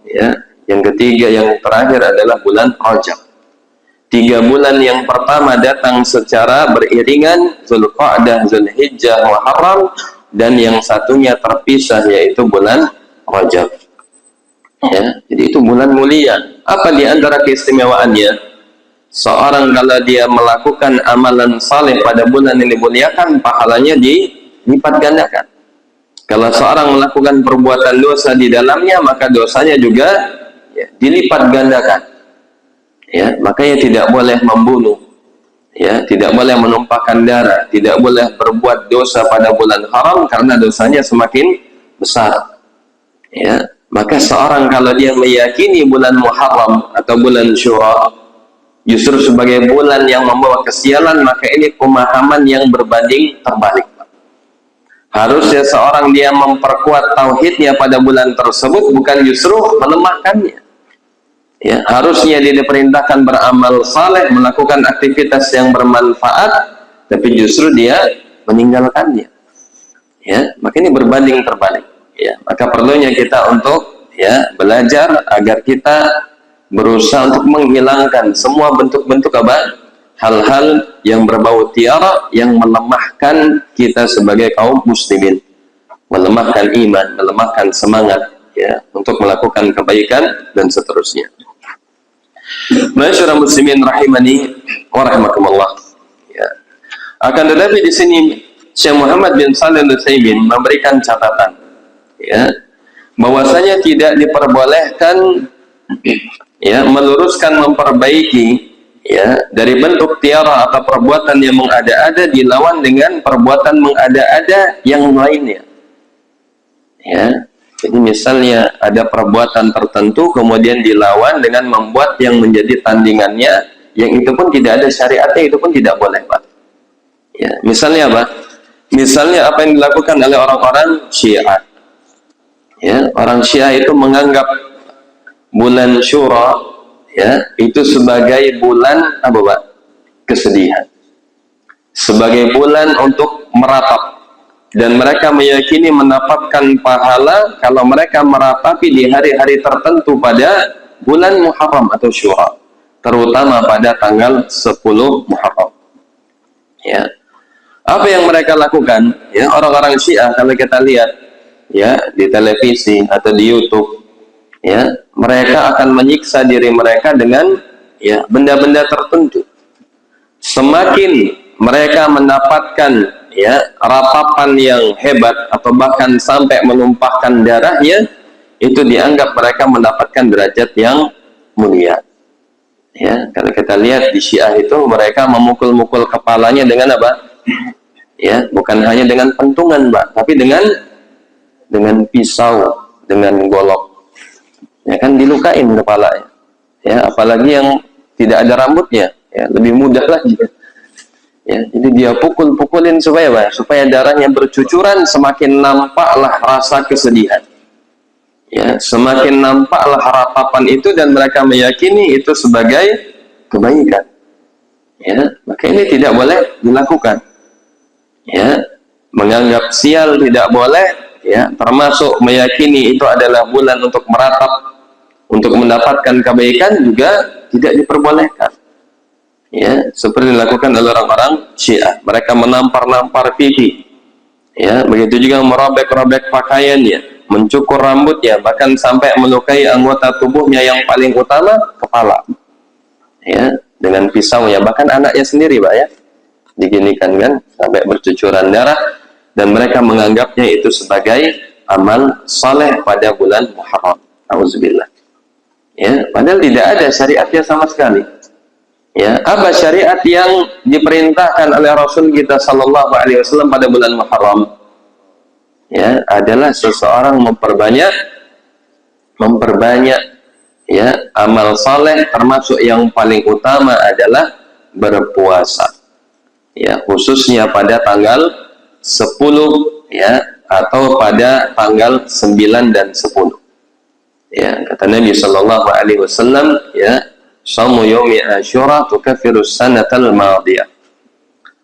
Ya, yang ketiga yang terakhir adalah bulan Rajab. 3 bulan yang pertama datang secara beriringan, Dzulqa'dah, Dzulhijjah, Muharram, dan yang satunya terpisah yaitu bulan Rajab. Ya, jadi itu bulan mulia. Apa di antara keistimewaannya? Seorang kalau dia melakukan amalan saleh pada bulan yang dimuliakan, pahalanya dilipat gandakan. Kalau seorang melakukan perbuatan dosa di dalamnya, maka dosanya juga ya, dilipat gandakan. Ya, makanya tidak boleh membunuh, ya, tidak boleh menumpahkan darah, tidak boleh berbuat dosa pada bulan haram karena dosanya semakin besar. Ya, maka seorang kalau dia meyakini bulan Muharram atau bulan Syura justru sebagai bulan yang membawa kesialan, maka ini pemahaman yang berbanding terbalik. Harusnya seorang dia memperkuat tauhidnya pada bulan tersebut, bukan justru melemahkannya. Ya, harusnya dia diperintahkan beramal saleh, melakukan aktivitas yang bermanfaat, tapi justru dia meninggalkannya. Ya, maka ini berbanding terbalik. Ya, maka perlunya kita untuk ya belajar agar kita berusaha untuk menghilangkan semua bentuk-bentuk apa? Hal-hal yang berbau tiara yang melemahkan kita sebagai kaum muslimin, melemahkan iman, melemahkan semangat ya untuk melakukan kebaikan dan seterusnya. Masyaallah muslimin rahimani wa rahimakumullah. Ya. Akan tetapi di sini Syekh Muhammad bin Shalih Al-Utsaimin memberikan catatan ya bahwasanya tidak diperbolehkan ya meluruskan, memperbaiki ya dari bentuk tiara atau perbuatan yang mengada-ada dilawan dengan perbuatan mengada-ada yang lainnya. Ya, jadi misalnya ada perbuatan tertentu kemudian dilawan dengan membuat yang menjadi tandingannya, yang itu pun tidak ada syariatnya, itu pun tidak boleh, Pak. Ya, misalnya apa? Misalnya apa yang dilakukan oleh orang-orang Syiah. Ya, orang Syiah itu menganggap bulan Syura ya itu sebagai bulan apa, Pak? Kesedihan. Sebagai bulan untuk meratap. Dan mereka meyakini mendapatkan pahala kalau mereka meratapi di hari-hari tertentu pada bulan Muharram atau Syura, terutama pada tanggal 10 Muharram. Ya. Apa yang mereka lakukan? Ya, orang-orang Syiah kalau kita lihat ya di televisi atau di YouTube, ya, mereka akan menyiksa diri mereka dengan ya benda-benda tertentu. Semakin mereka mendapatkan ya ratapan yang hebat atau bahkan sampai menumpahkan darahnya, itu dianggap mereka mendapatkan derajat yang mulia. Ya, kalau kita lihat di Syiah itu mereka memukul-mukul kepalanya dengan apa? Ya, bukan hanya dengan pentungan, Pak, tapi dengan pisau, dengan golok. Ya kan, dilukain kepalanya. Ya, apalagi yang tidak ada rambutnya, ya, lebih mudah lagi. Ya, jadi dia pukul-pukulin supaya apa? Supaya darahnya bercucuran, semakin nampaklah rasa kesedihan. Ya, semakin nampaklah ratapan itu dan mereka meyakini itu sebagai kebaikan. Ya, maka ini tidak boleh dilakukan. Ya, menganggap sial tidak boleh, ya, termasuk meyakini itu adalah bulan untuk meratap, untuk mendapatkan kebaikan juga tidak diperbolehkan. Ya, seperti dilakukan oleh orang-orang Syiah. Mereka menampar-nampar pipi. Ya, begitu juga merobek-robek pakaiannya, mencukur rambutnya, bahkan sampai melukai anggota tubuhnya yang paling utama, kepala. Ya, dengan pisau, ya, bahkan anaknya sendiri, Pak, ya, diginikan kan sampai bercucuran darah, dan mereka menganggapnya itu sebagai amal saleh pada bulan Muharram. Auzubillah. Ya, padahal tidak ada syariatnya sama sekali. Ya, apa syariat yang diperintahkan oleh Rasul kita sallallahu alaihi wasallam pada bulan Muharram? Ya, adalah seseorang memperbanyak ya amal saleh, termasuk yang paling utama adalah berpuasa. Ya, khususnya pada tanggal 10, ya, atau pada tanggal 9 dan 10. Ya, kata Nabi sallallahu alaihi wasallam, ya, shaumu yaumi asyura tukaffiru sanatal madiyah.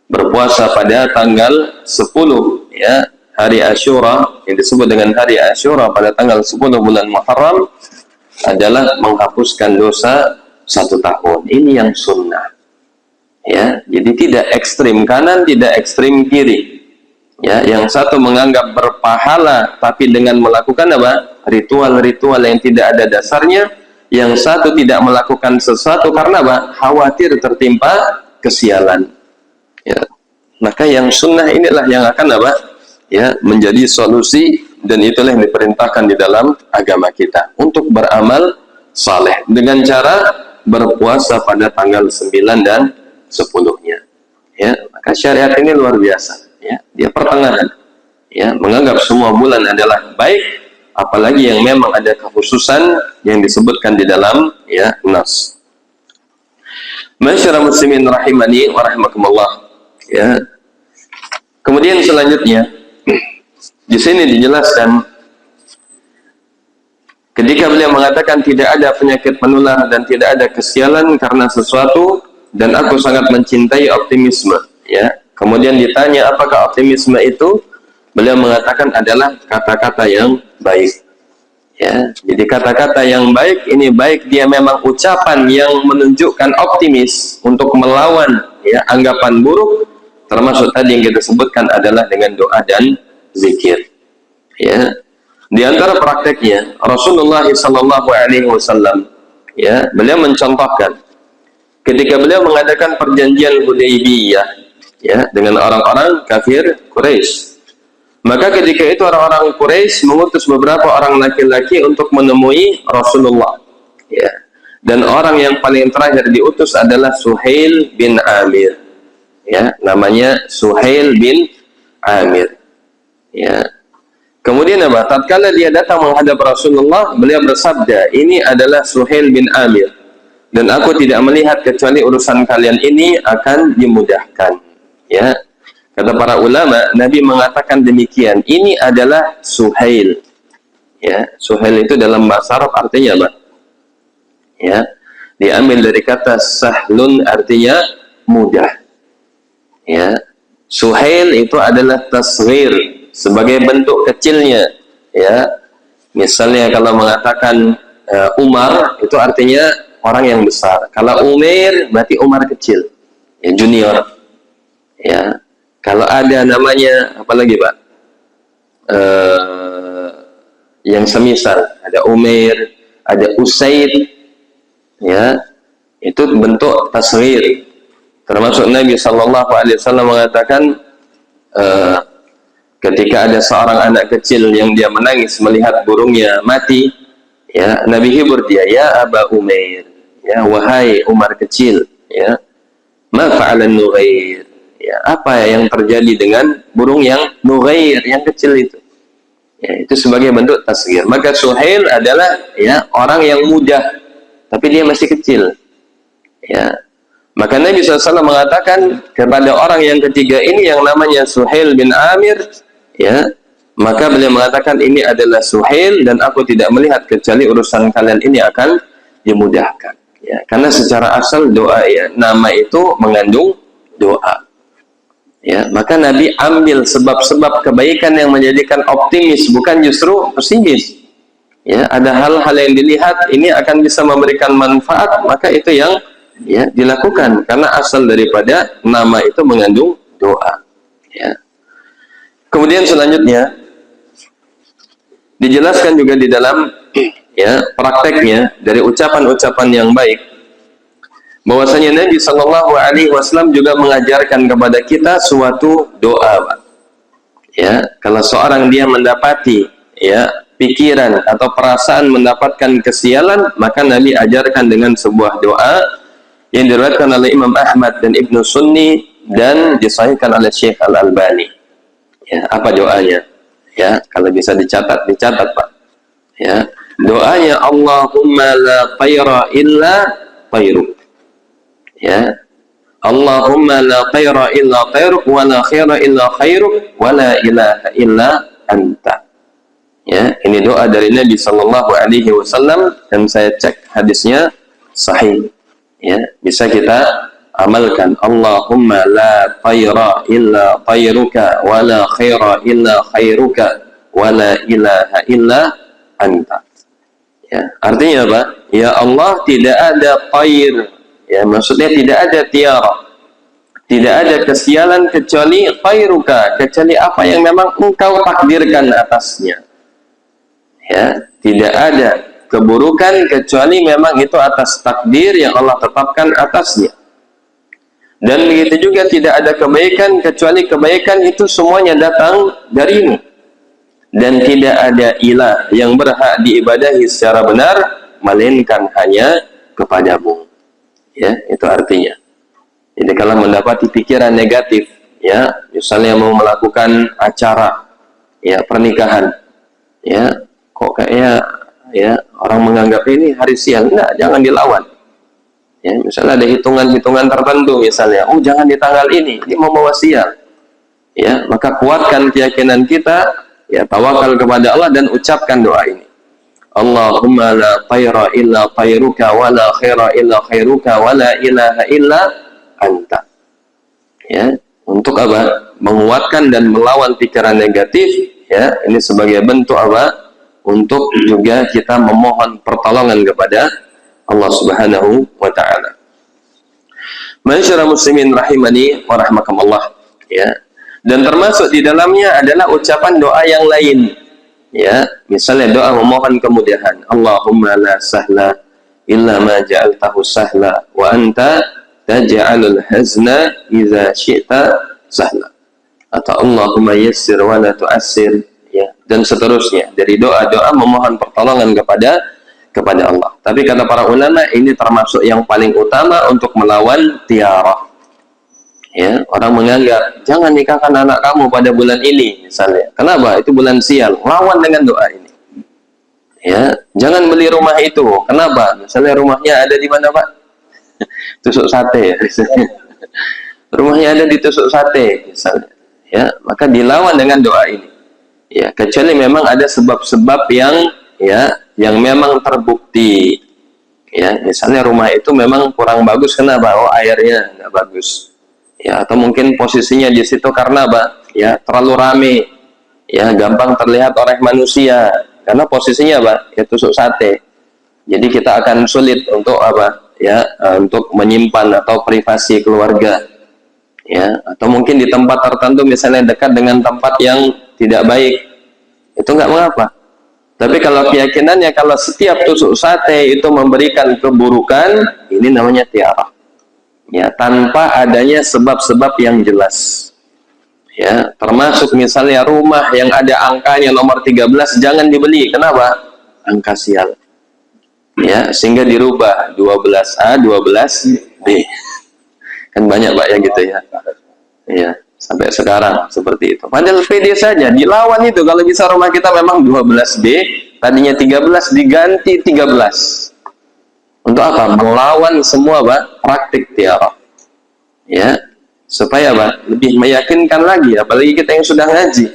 Berpuasa pada tanggal 10, ya, hari Asyura, yang disebut dengan hari Asyura pada tanggal 10 bulan Muharram, adalah menghapuskan dosa 1 tahun. Ini yang sunnah. Ya, jadi tidak ekstrim kanan, tidak ekstrim kiri. Ya, yang satu menganggap berpahala tapi dengan melakukan apa? Ritual-ritual yang tidak ada dasarnya. Yang satu tidak melakukan sesuatu karena apa? Khawatir tertimpa kesialan. Ya, maka yang sunnah inilah yang akan apa? Ya, menjadi solusi, dan itulah yang diperintahkan di dalam agama kita untuk beramal saleh dengan cara berpuasa pada tanggal 9 dan 10-nya. Ya, maka syariat ini luar biasa. Ya, dia pertengahan. Ya, menganggap semua bulan adalah baik, apalagi yang memang ada kekhususan yang disebutkan di dalam, ya, nas. Masyarakat muslimin rahimani wa rahimakumullah. Ya. Kemudian selanjutnya di sini dijelaskan ketika beliau mengatakan tidak ada penyakit menular dan tidak ada kesialan karena sesuatu, dan aku sangat mencintai optimisme. Ya. Kemudian ditanya apakah optimisme itu, beliau mengatakan adalah kata-kata yang baik. Ya, jadi kata-kata yang baik ini baik dia memang ucapan yang menunjukkan optimis untuk melawan, ya, anggapan buruk, termasuk tadi yang kita sebutkan adalah dengan doa dan zikir. Ya, di antara prakteknya Rasulullah SAW, ya, beliau mencontohkan ketika beliau mengadakan perjanjian Hudaybiyah, ya, dengan orang-orang kafir Quraisy. Maka ketika itu orang-orang Quraisy mengutus beberapa orang laki-laki untuk menemui Rasulullah. Ya. Dan orang yang paling terakhir diutus adalah Suhail bin Amir. Ya, namanya Suhail bin Amir. Ya. Kemudian apa? Tatkala dia datang menghadap Rasulullah, beliau bersabda, "Ini adalah Suhail bin Amir, dan aku tidak melihat kecuali urusan kalian ini akan dimudahkan." Ya. Kata para ulama, Nabi mengatakan demikian. Ini adalah Suhail. Ya, Suhail itu dalam bahasa Arab artinya apa? Ya, diambil dari kata sahlun, artinya mudah. Ya, Suhail itu adalah tasghir, sebagai bentuk kecilnya. Ya, misalnya kalau mengatakan Umar, itu artinya orang yang besar. Kalau Umair, berarti Umar kecil, ya, junior. Ya. Kalau ada namanya apa lagi, Pak? Yang semisal, ada Umair, ada Usaid, ya, itu bentuk tasghir. Termasuk Nabi SAW mengatakan ketika ada seorang anak kecil yang dia menangis melihat burungnya mati, ya, Nabi hibur dia, ya Aba Umair, ya, wahai Umar kecil, ya, ma fa'alan Nughair. ya, apa yang terjadi dengan burung yang nughair, yang kecil itu. Ya, itu sebagai bentuk tasghir. Maka Suhail adalah ya orang yang mudah, tapi dia masih kecil. Ya. Maka Nabi SAW mengatakan kepada orang yang ketiga ini yang namanya Suhail bin Amir, ya, maka beliau mengatakan ini adalah Suhail dan aku tidak melihat kecuali urusan kalian ini akan dimudahkan. Ya, karena secara asal doa ya, nama itu mengandung doa. Ya, maka Nabi ambil sebab-sebab kebaikan yang menjadikan optimis, bukan justru pesimis. Ya, ada hal-hal yang dilihat ini akan bisa memberikan manfaat, maka itu yang ya dilakukan karena asal daripada nama itu mengandung doa. Ya. Kemudian selanjutnya dijelaskan juga di dalam ya prakteknya dari ucapan-ucapan yang baik bahwasanya Nabi Shallallahu Alaihi Wasallam juga mengajarkan kepada kita suatu doa. Ya, kalau seorang dia mendapati ya pikiran atau perasaan mendapatkan kesialan, maka Nabi ajarkan dengan sebuah doa yang diriwayatkan oleh Imam Ahmad dan Ibnu Sunni dan disahihkan oleh Syekh Al-Albani. Ya, apa doanya? Ya, kalau bisa dicatat Pak. Ya, doanya Allahumma la tayra illa tayruk. Ya. Allahumma la tayra illa tayruk wa la khaira illa khairuk wa la ilaha illa anta. Ya, ini doa dari Nabi sallallahu alaihi wasallam dan saya cek hadisnya sahih. Ya, bisa kita amalkan. Allahumma la tayra illa tayruka wa la khaira illa khairuka wa la ilaha illa anta. Ya, artinya apa? Ya Allah, tidak ada tayr. Ya, maksudnya tidak ada tiara. Tidak ada kesialan kecuali khairuka, kecuali apa yang memang engkau takdirkan atasnya. Ya, tidak ada keburukan kecuali memang itu atas takdir yang Allah tetapkan atasnya. Dan begitu juga tidak ada kebaikan kecuali kebaikan itu semuanya datang darimu. Dan tidak ada ilah yang berhak diibadahi secara benar melainkan hanya kepadamu. Ya, itu artinya. Jadi kalau mendapati pikiran negatif, ya, misalnya mau melakukan acara ya pernikahan, ya, kok kayaknya ya orang menganggap ini hari sial, enggak, jangan dilawan. Ya, misalnya ada hitungan-hitungan tertentu, misalnya, oh jangan di tanggal ini mau bawa sial. Ya, maka kuatkan keyakinan kita, ya tawakal kepada Allah dan ucapkan doa ini. Allahumma la tayra illa tayruka wa la khaira illa khairuka wa la ilaha illa anta. Ya, untuk apa? Menguatkan dan melawan pikiran negatif, ya, ini sebagai bentuk apa? Untuk juga kita memohon pertolongan kepada Allah Subhanahu wa taala. Ma'asyiral muslimin rahimani wa rahmakumullah, ya. Dan termasuk di dalamnya adalah ucapan doa yang lain. Ya, misalnya doa memohon kemudahan. Allahumma la sahla illa ma ja'altahu sahla wa anta taj'alul hazna idza syi'ta sahla. Atau Allahumma yassir wa la tu'assir, ya, dan seterusnya dari doa-doa memohon pertolongan kepada Allah. Tapi kata para ulama ini termasuk yang paling utama untuk melawan tiarah. Ya, orang menganggap jangan nikahkan anak kamu pada bulan ini misalnya. Kenapa? Itu bulan sial. Lawan dengan doa ini. Ya, jangan beli rumah itu. Kenapa? Misalnya rumahnya ada di mana, Pak? Tusuk sate. Rumahnya ada di tusuk sate misalnya. Ya, maka dilawan dengan doa ini. Ya, kecuali memang ada sebab-sebab yang memang terbukti. Ya, misalnya rumah itu memang kurang bagus, kenapa? Oh, airnya nggak bagus. Ya, atau mungkin posisinya di situ karena apa? Ya, terlalu rame. Ya, gampang terlihat oleh manusia. Karena posisinya apa? Ya, tusuk sate. Jadi kita akan sulit untuk apa? Ya, untuk menyimpan atau privasi keluarga. Ya, atau mungkin di tempat tertentu misalnya dekat dengan tempat yang tidak baik. Itu nggak mengapa. Tapi kalau keyakinannya kalau setiap tusuk sate itu memberikan keburukan, ini namanya tiarah. Ya, tanpa adanya sebab-sebab yang jelas. Ya, termasuk misalnya rumah yang ada angkanya nomor 13 jangan dibeli. Kenapa? Angka sial. Ya, sehingga dirubah 12A, 12B. Kan banyak Pak ya gitu ya. Ya, sampai sekarang seperti itu. Padahal pede saja dilawan itu. Kalau bisa rumah kita memang 12B, tadinya 13 diganti 13. Untuk apa? Melawan semua praktik tiara. Ya, supaya lebih meyakinkan lagi, apalagi kita yang sudah ngaji.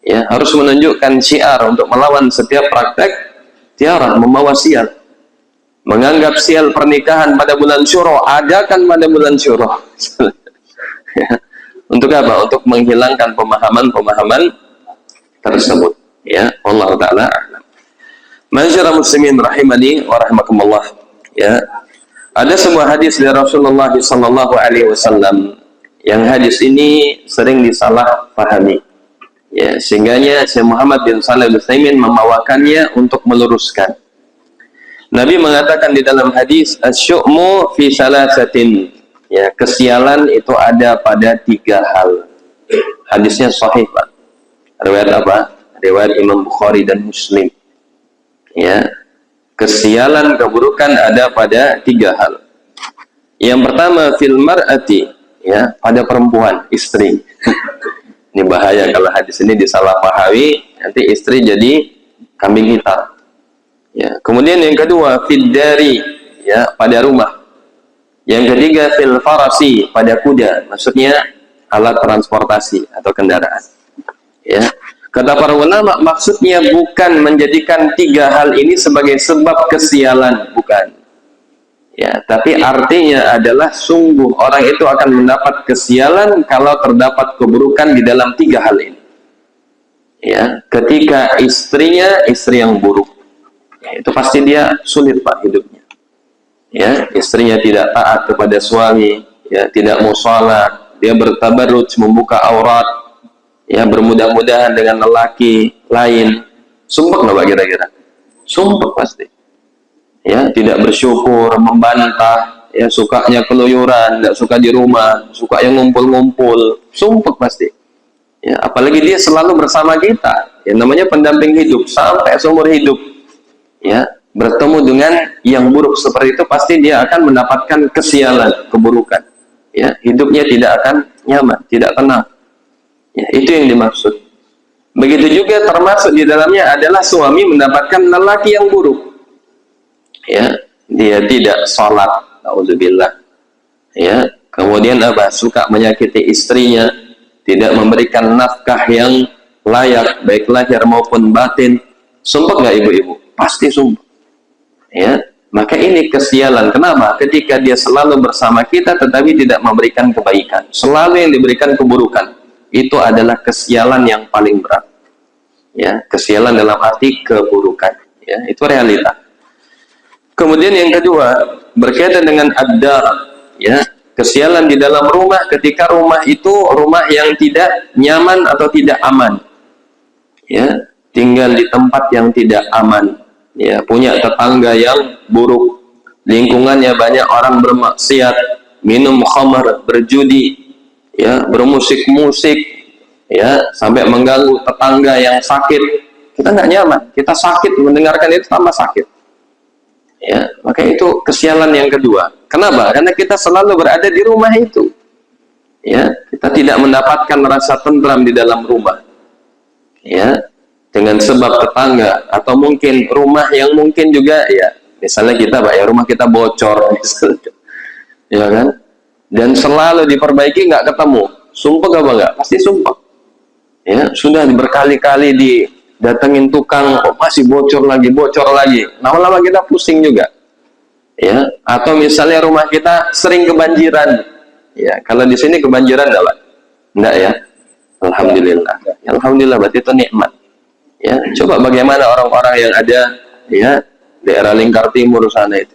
Ya, harus menunjukkan syiar untuk melawan setiap praktek tiara, membawa sial. Menganggap sial pernikahan pada bulan Syuro, adakan pada bulan Syuro. Ya. Untuk apa? Untuk menghilangkan pemahaman-pemahaman tersebut. Ya, Allah Ta'ala a'lam. Masyarakat muslimin rahimani wa rahimakumullah. Ya. Ada sebuah hadis dari Rasulullah sallallahu alaihi wasallam yang hadis ini sering disalah pahami. Ya, sehingganya Syekh Muhammad bin Shalih Al-Utsaimin membawakannya untuk meluruskan. Nabi mengatakan di dalam hadis, "Asy-syu'mu fi salasatin." Ya, kesialan itu ada pada 3 hal. Hadisnya sahih, Pak. Riwayat apa? Riwayat Imam Bukhari dan Muslim. Ya. Kesialan, keburukan ada pada 3 hal. Yang pertama, fil mar'ati, ya, pada perempuan, istri. Ini bahaya kalau hadis ini disalahpahami, nanti istri jadi kambing hitam. Ya. Kemudian yang kedua, fid dari, ya, pada rumah. Yang ketiga, fil farasi, pada kuda, maksudnya alat transportasi atau kendaraan. Ya, kata para ulama, maksudnya bukan menjadikan 3 hal ini sebagai sebab kesialan, bukan. Ya, tapi artinya adalah sungguh orang itu akan mendapat kesialan kalau terdapat keburukan di dalam 3 hal ini. Ya, ketika istrinya istri yang buruk, ya, itu pasti dia sulit, Pak, hidupnya. Ya, istrinya tidak taat kepada suami, ya, tidak mau sholat, dia bertabarruj, membuka aurat, ya, bermudah-mudahan dengan lelaki lain. Sumpah nggak, Pak, kira-kira? Sumpah pasti. Ya, tidak bersyukur, membantah, ya, sukanya keluyuran, tidak suka di rumah, suka yang ngumpul-ngumpul, sumpah pasti. Ya, apalagi dia selalu bersama kita, ya, namanya pendamping hidup sampai seumur hidup. Ya, bertemu dengan yang buruk seperti itu, pasti dia akan mendapatkan kesialan, keburukan. Ya, hidupnya tidak akan nyaman, tidak tenang. Ya, itu yang dimaksud. Begitu juga termasuk di dalamnya adalah suami mendapatkan lelaki yang buruk. Ya, dia tidak sholat, naudzubillah. Ya, kemudian apa? Suka menyakiti istrinya, tidak memberikan nafkah yang layak, baik lahir maupun batin. Sumpah nggak ibu-ibu? Pasti sumpah. Ya, maka ini kesialan. Kenapa? Ketika dia selalu bersama kita tetapi tidak memberikan kebaikan, selalu yang diberikan keburukan, itu adalah kesialan yang paling berat. Ya, kesialan dalam arti keburukan. Ya, itu realita. Kemudian yang kedua, berkaitan dengan ad-dar, ya, kesialan di dalam rumah ketika rumah itu rumah yang tidak nyaman atau tidak aman. Ya, tinggal di tempat yang tidak aman. Ya, punya tetangga yang buruk, lingkungannya banyak orang bermaksiat, minum khamar, berjudi, ya, bermusik-musik, ya, sampai mengganggu tetangga yang sakit. Kita nggak nyaman, kita sakit mendengarkan itu, tambah sakit. Ya, maka itu kesialan yang kedua. Kenapa? Karena kita selalu berada di rumah itu. Ya, kita tidak mendapatkan rasa tentram di dalam rumah. Ya, dengan sebab tetangga atau mungkin rumah yang mungkin juga, ya, misalnya kita, Pak, ya, rumah kita bocor misalnya, ya kan, dan selalu diperbaiki nggak ketemu, sumpah apa nggak? Pasti sumpah. Ya, sudah berkali-kali didatengin tukang, oh, masih bocor lagi, lama-lama kita pusing juga. Ya, atau misalnya rumah kita sering kebanjiran, ya, kalau di sini kebanjiran nggak, Pak? Nggak, ya, alhamdulillah. Alhamdulillah, berarti itu nikmat. Ya, coba bagaimana orang-orang yang ada, ya, daerah Lingkar Timur sana itu,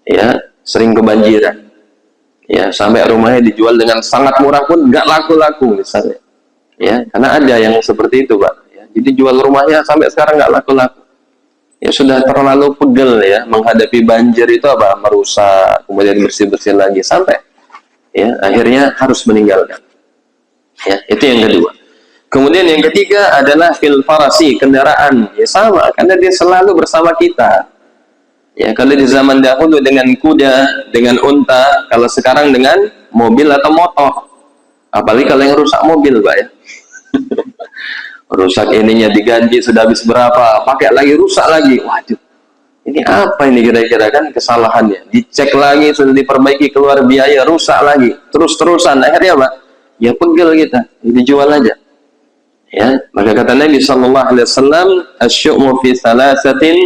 ya, sering kebanjiran, ya, sampai rumahnya dijual dengan sangat murah pun nggak laku-laku misalnya, ya, karena ada yang seperti itu, Pak. Ya, jadi jual rumahnya sampai sekarang nggak laku-laku. Ya, sudah terlalu pegel, ya, menghadapi banjir itu apa, merusak, kemudian bersih-bersih lagi sampai, ya, akhirnya harus meninggalkan. Ya, itu yang kedua. Kemudian yang ketiga adalah fil farasi, kendaraan. Ya, sama, karena dia selalu bersama kita. Ya, kalau di zaman dahulu dengan kuda, dengan unta, kalau sekarang dengan mobil atau motor. Apalagi kalau yang rusak mobil, Pak ya. Rusak ininya diganti sudah habis berapa, pakai lagi rusak lagi. Waduh, ini apa ini kira-kira kan kesalahannya? Dicek lagi, sudah diperbaiki, keluar biaya, rusak lagi. Terus-terusan, akhirnya Pak, ya pegel kita, dijual aja. Ya, maka kata Nabi sallallahu alaihi wasallam, asyu'mu fi salasatin,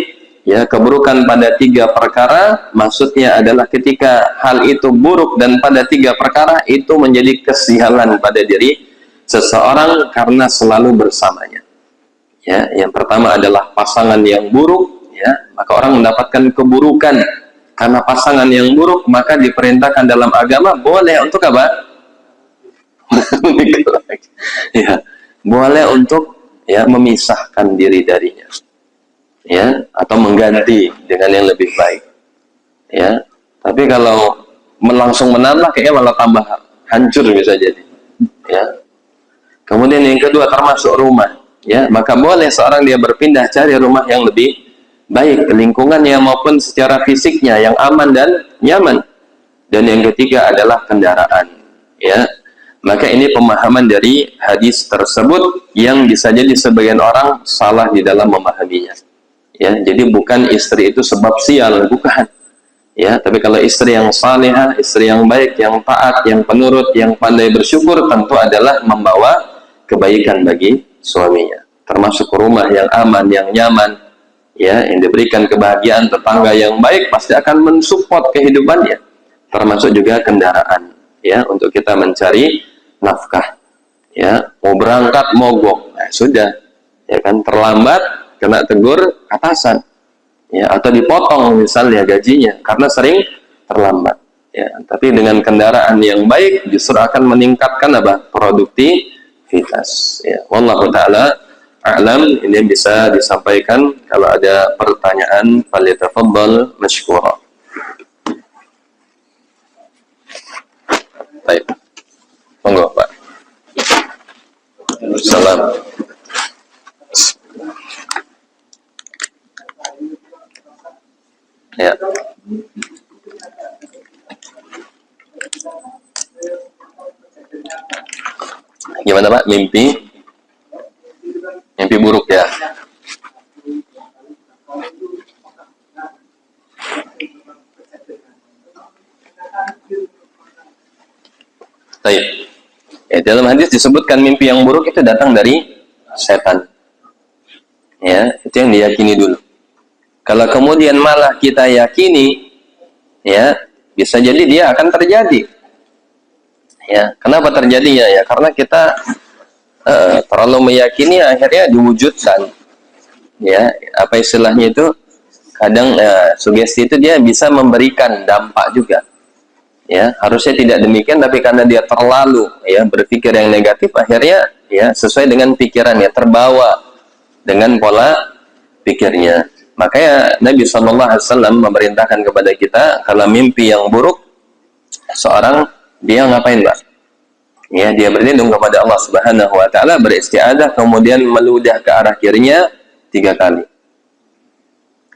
ya, keburukan pada 3 perkara, maksudnya adalah ketika hal itu buruk dan pada 3 perkara itu menjadi kesialan pada diri seseorang karena selalu bersamanya. Ya, yang pertama adalah pasangan yang buruk, ya, maka orang mendapatkan keburukan karena pasangan yang buruk, maka diperintahkan dalam agama boleh untuk apa? Ya, boleh untuk ya memisahkan diri darinya, ya, atau mengganti dengan yang lebih baik, ya. Tapi kalau langsung menambah kayaknya malah tambah hancur bisa jadi, ya. Kemudian yang kedua termasuk rumah, ya, maka boleh seorang dia berpindah cari rumah yang lebih baik lingkungannya maupun secara fisiknya yang aman dan nyaman. Dan yang ketiga adalah kendaraan, ya. Maka ini pemahaman dari hadis tersebut yang bisa jadi sebagian orang salah di dalam memahaminya. Ya, jadi bukan istri itu sebab sial, bukan. Ya, tapi kalau istri yang salihah, istri yang baik, yang taat, yang penurut, yang pandai bersyukur, tentu adalah membawa kebaikan bagi suaminya, termasuk rumah yang aman, yang nyaman, ya, yang diberikan kebahagiaan, tetangga yang baik pasti akan mensupport kehidupannya, termasuk juga kendaraan, ya, untuk kita mencari nafkah, ya, mau berangkat mogok, nah, sudah, ya kan, terlambat kena tegur atasan, ya, atau dipotong misalnya gajinya karena sering terlambat, ya. Tapi dengan kendaraan yang baik justru akan meningkatkan apa? Produktivitas. Ya, wallahu taala a'lam. Ini bisa disampaikan. Kalau ada pertanyaan, falyatafaddal mashkura. Baik. Monggo, Pak. Salam. Ya. Gimana Pak? Mimpi buruk ya? Baik. Ya, dalam hadis disebutkan mimpi yang buruk itu datang dari setan. Ya, itu yang diyakini dulu. Kalau kemudian malah kita yakini, ya, bisa jadi dia akan terjadi. Ya, kenapa terjadinya? Ya, karena kita terlalu meyakini akhirnya diwujudkan. Ya, apa istilahnya itu? Kadang sugesti itu dia bisa memberikan dampak juga. Ya, harusnya tidak demikian, tapi karena dia terlalu ya berpikir yang negatif, akhirnya ya sesuai dengan pikirannya, terbawa dengan pola pikirnya. Makanya Nabi SAW memerintahkan kepada kita kalau mimpi yang buruk, seorang dia ngapain, Pak? Ya, dia berlindung kepada Allah Subhanahu wa taala, beristiadah, kemudian meludah ke arah kirinya 3 kali.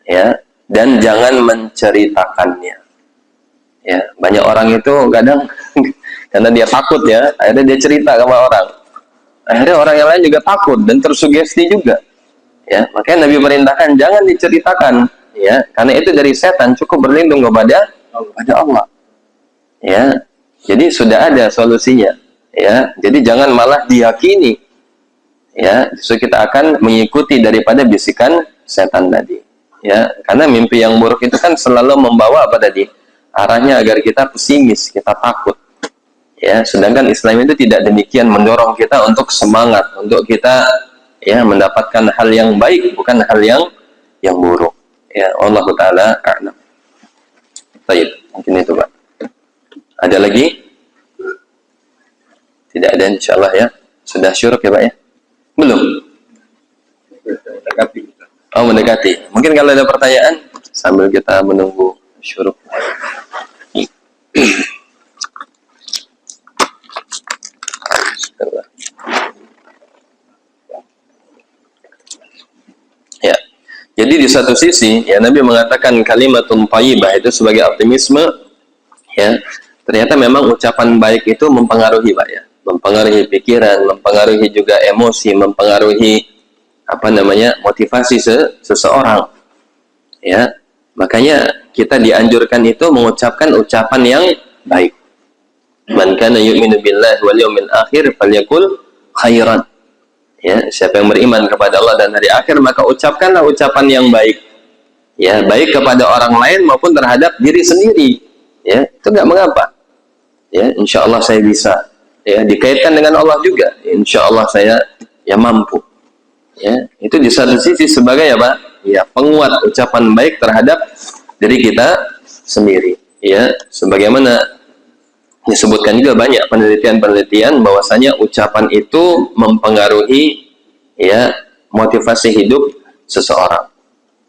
Ya, dan jangan menceritakannya. Ya, banyak orang itu kadang karena dia takut ya, akhirnya dia cerita sama orang. Akhirnya orang yang lain juga takut dan tersugesti juga. Ya, makanya Nabi merintahkan jangan diceritakan, ya, karena itu dari setan, cukup berlindung kepada Allah. Ya, jadi sudah ada solusinya. Ya, jadi jangan malah diyakini. Ya, justru kita akan mengikuti daripada bisikan setan tadi. Ya, karena mimpi yang buruk itu kan selalu membawa apa tadi? Arahnya agar kita pesimis, kita takut. Ya, sedangkan Islam itu tidak demikian, mendorong kita untuk semangat, untuk kita ya mendapatkan hal yang baik, bukan hal yang buruk. Ya, Allah taala a'lam. Baik, mungkin itu, Pak. Ada lagi? Tidak ada, insyaallah ya. Sudah syuruk ya, Pak ya? Belum? Mendekati. Oh, mendekati. Mungkin kalau ada pertanyaan sambil kita menunggu syuruk. Ya. Jadi di satu sisi ya Nabi mengatakan kalimatun thayyibah itu sebagai optimisme, ya. Ternyata memang ucapan baik itu mempengaruhi, Pak ya. mempengaruhi pikiran, mempengaruhi juga emosi, mempengaruhi motivasi seseorang. Ya, makanya kita dianjurkan itu mengucapkan ucapan yang baik. Man kana yu'minu billahi wal yawmil akhir falyakul khairan. Ya, siapa yang beriman kepada Allah dan hari akhir, maka ucapkanlah ucapan yang baik. Ya, baik kepada orang lain maupun terhadap diri sendiri. Ya, itu enggak mengapa. Ya, insya Allah saya bisa. Ya, dikaitkan dengan Allah juga. Insya Allah saya mampu. Ya, itu di satu sisi sebagai apa? Ya, penguat ucapan baik terhadap diri kita sendiri. Ya, sebagaimana disebutkan juga banyak penelitian-penelitian bahwasanya ucapan itu mempengaruhi ya motivasi hidup seseorang.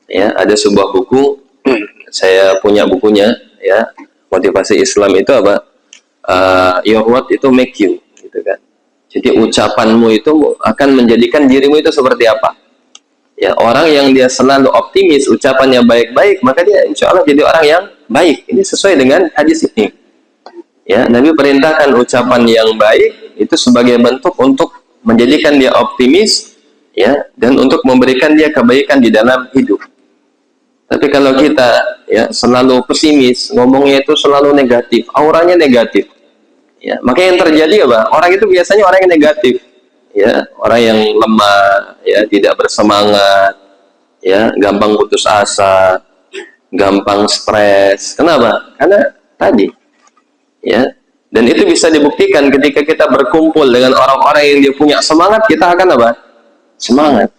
Ya, ada sebuah buku, saya punya bukunya, ya, motivasi Islam itu apa? Your word itu make you, gitu kan. Jadi ucapanmu itu akan menjadikan dirimu itu seperti apa. Ya, orang yang dia selalu optimis, ucapannya baik-baik, maka dia insya Allah jadi orang yang baik. Ini sesuai dengan hadis ini. Ya, Nabi perintahkan ucapan yang baik itu sebagai bentuk untuk menjadikan dia optimis, ya, dan untuk memberikan dia kebaikan di dalam hidup. Tapi kalau kita ya selalu pesimis, ngomongnya itu selalu negatif, auranya negatif. Ya, maka yang terjadi apa? Orang itu biasanya orang yang negatif, ya, orang yang lemah, ya, tidak bersemangat, ya, gampang putus asa, gampang stres. Kenapa? Karena tadi, ya, dan itu bisa dibuktikan ketika kita berkumpul dengan orang-orang yang dia punya semangat, kita akan apa? Semangat.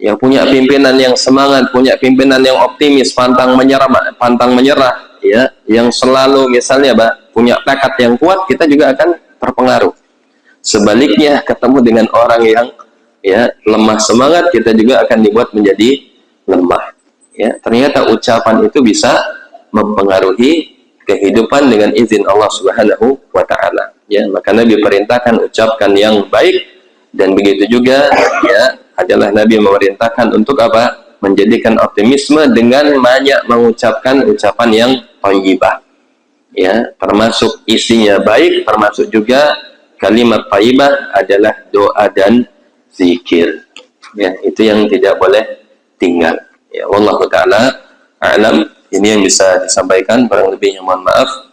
Yang punya pimpinan yang semangat, punya pimpinan yang optimis, pantang menyerah, ya, yang selalu misalnya punya tekad yang kuat, kita juga akan terpengaruh. Sebaliknya, ketemu dengan orang yang ya lemah semangat, kita juga akan dibuat menjadi lemah. Ya, ternyata ucapan itu bisa mempengaruhi kehidupan dengan izin Allah Subhanahu wa taala. Ya, maka Nabi perintahkan ucapkan yang baik, dan begitu juga ya adalah Nabi memerintahkan untuk apa? Menjadikan optimisme dengan banyak mengucapkan ucapan yang thayyibah. Ya, termasuk isinya baik, termasuk juga kalimat thayyibah adalah doa dan zikir. Ya, itu yang tidak boleh tinggal. Ya, wallahu taala a'lam. Ini yang bisa disampaikan, kurang lebihnya mohon maaf.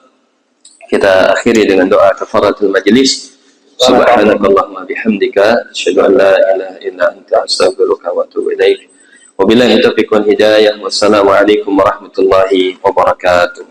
Kita akhiri dengan doa kafaratul majlis. Subhanakallahumma bihamdika asyhadu an la ilaha illa anta astaghfiruka wa atubu ilaik. Wabillahi taufiq wal hidayah. Wassalamu alaikum warahmatullahi wabarakatuh.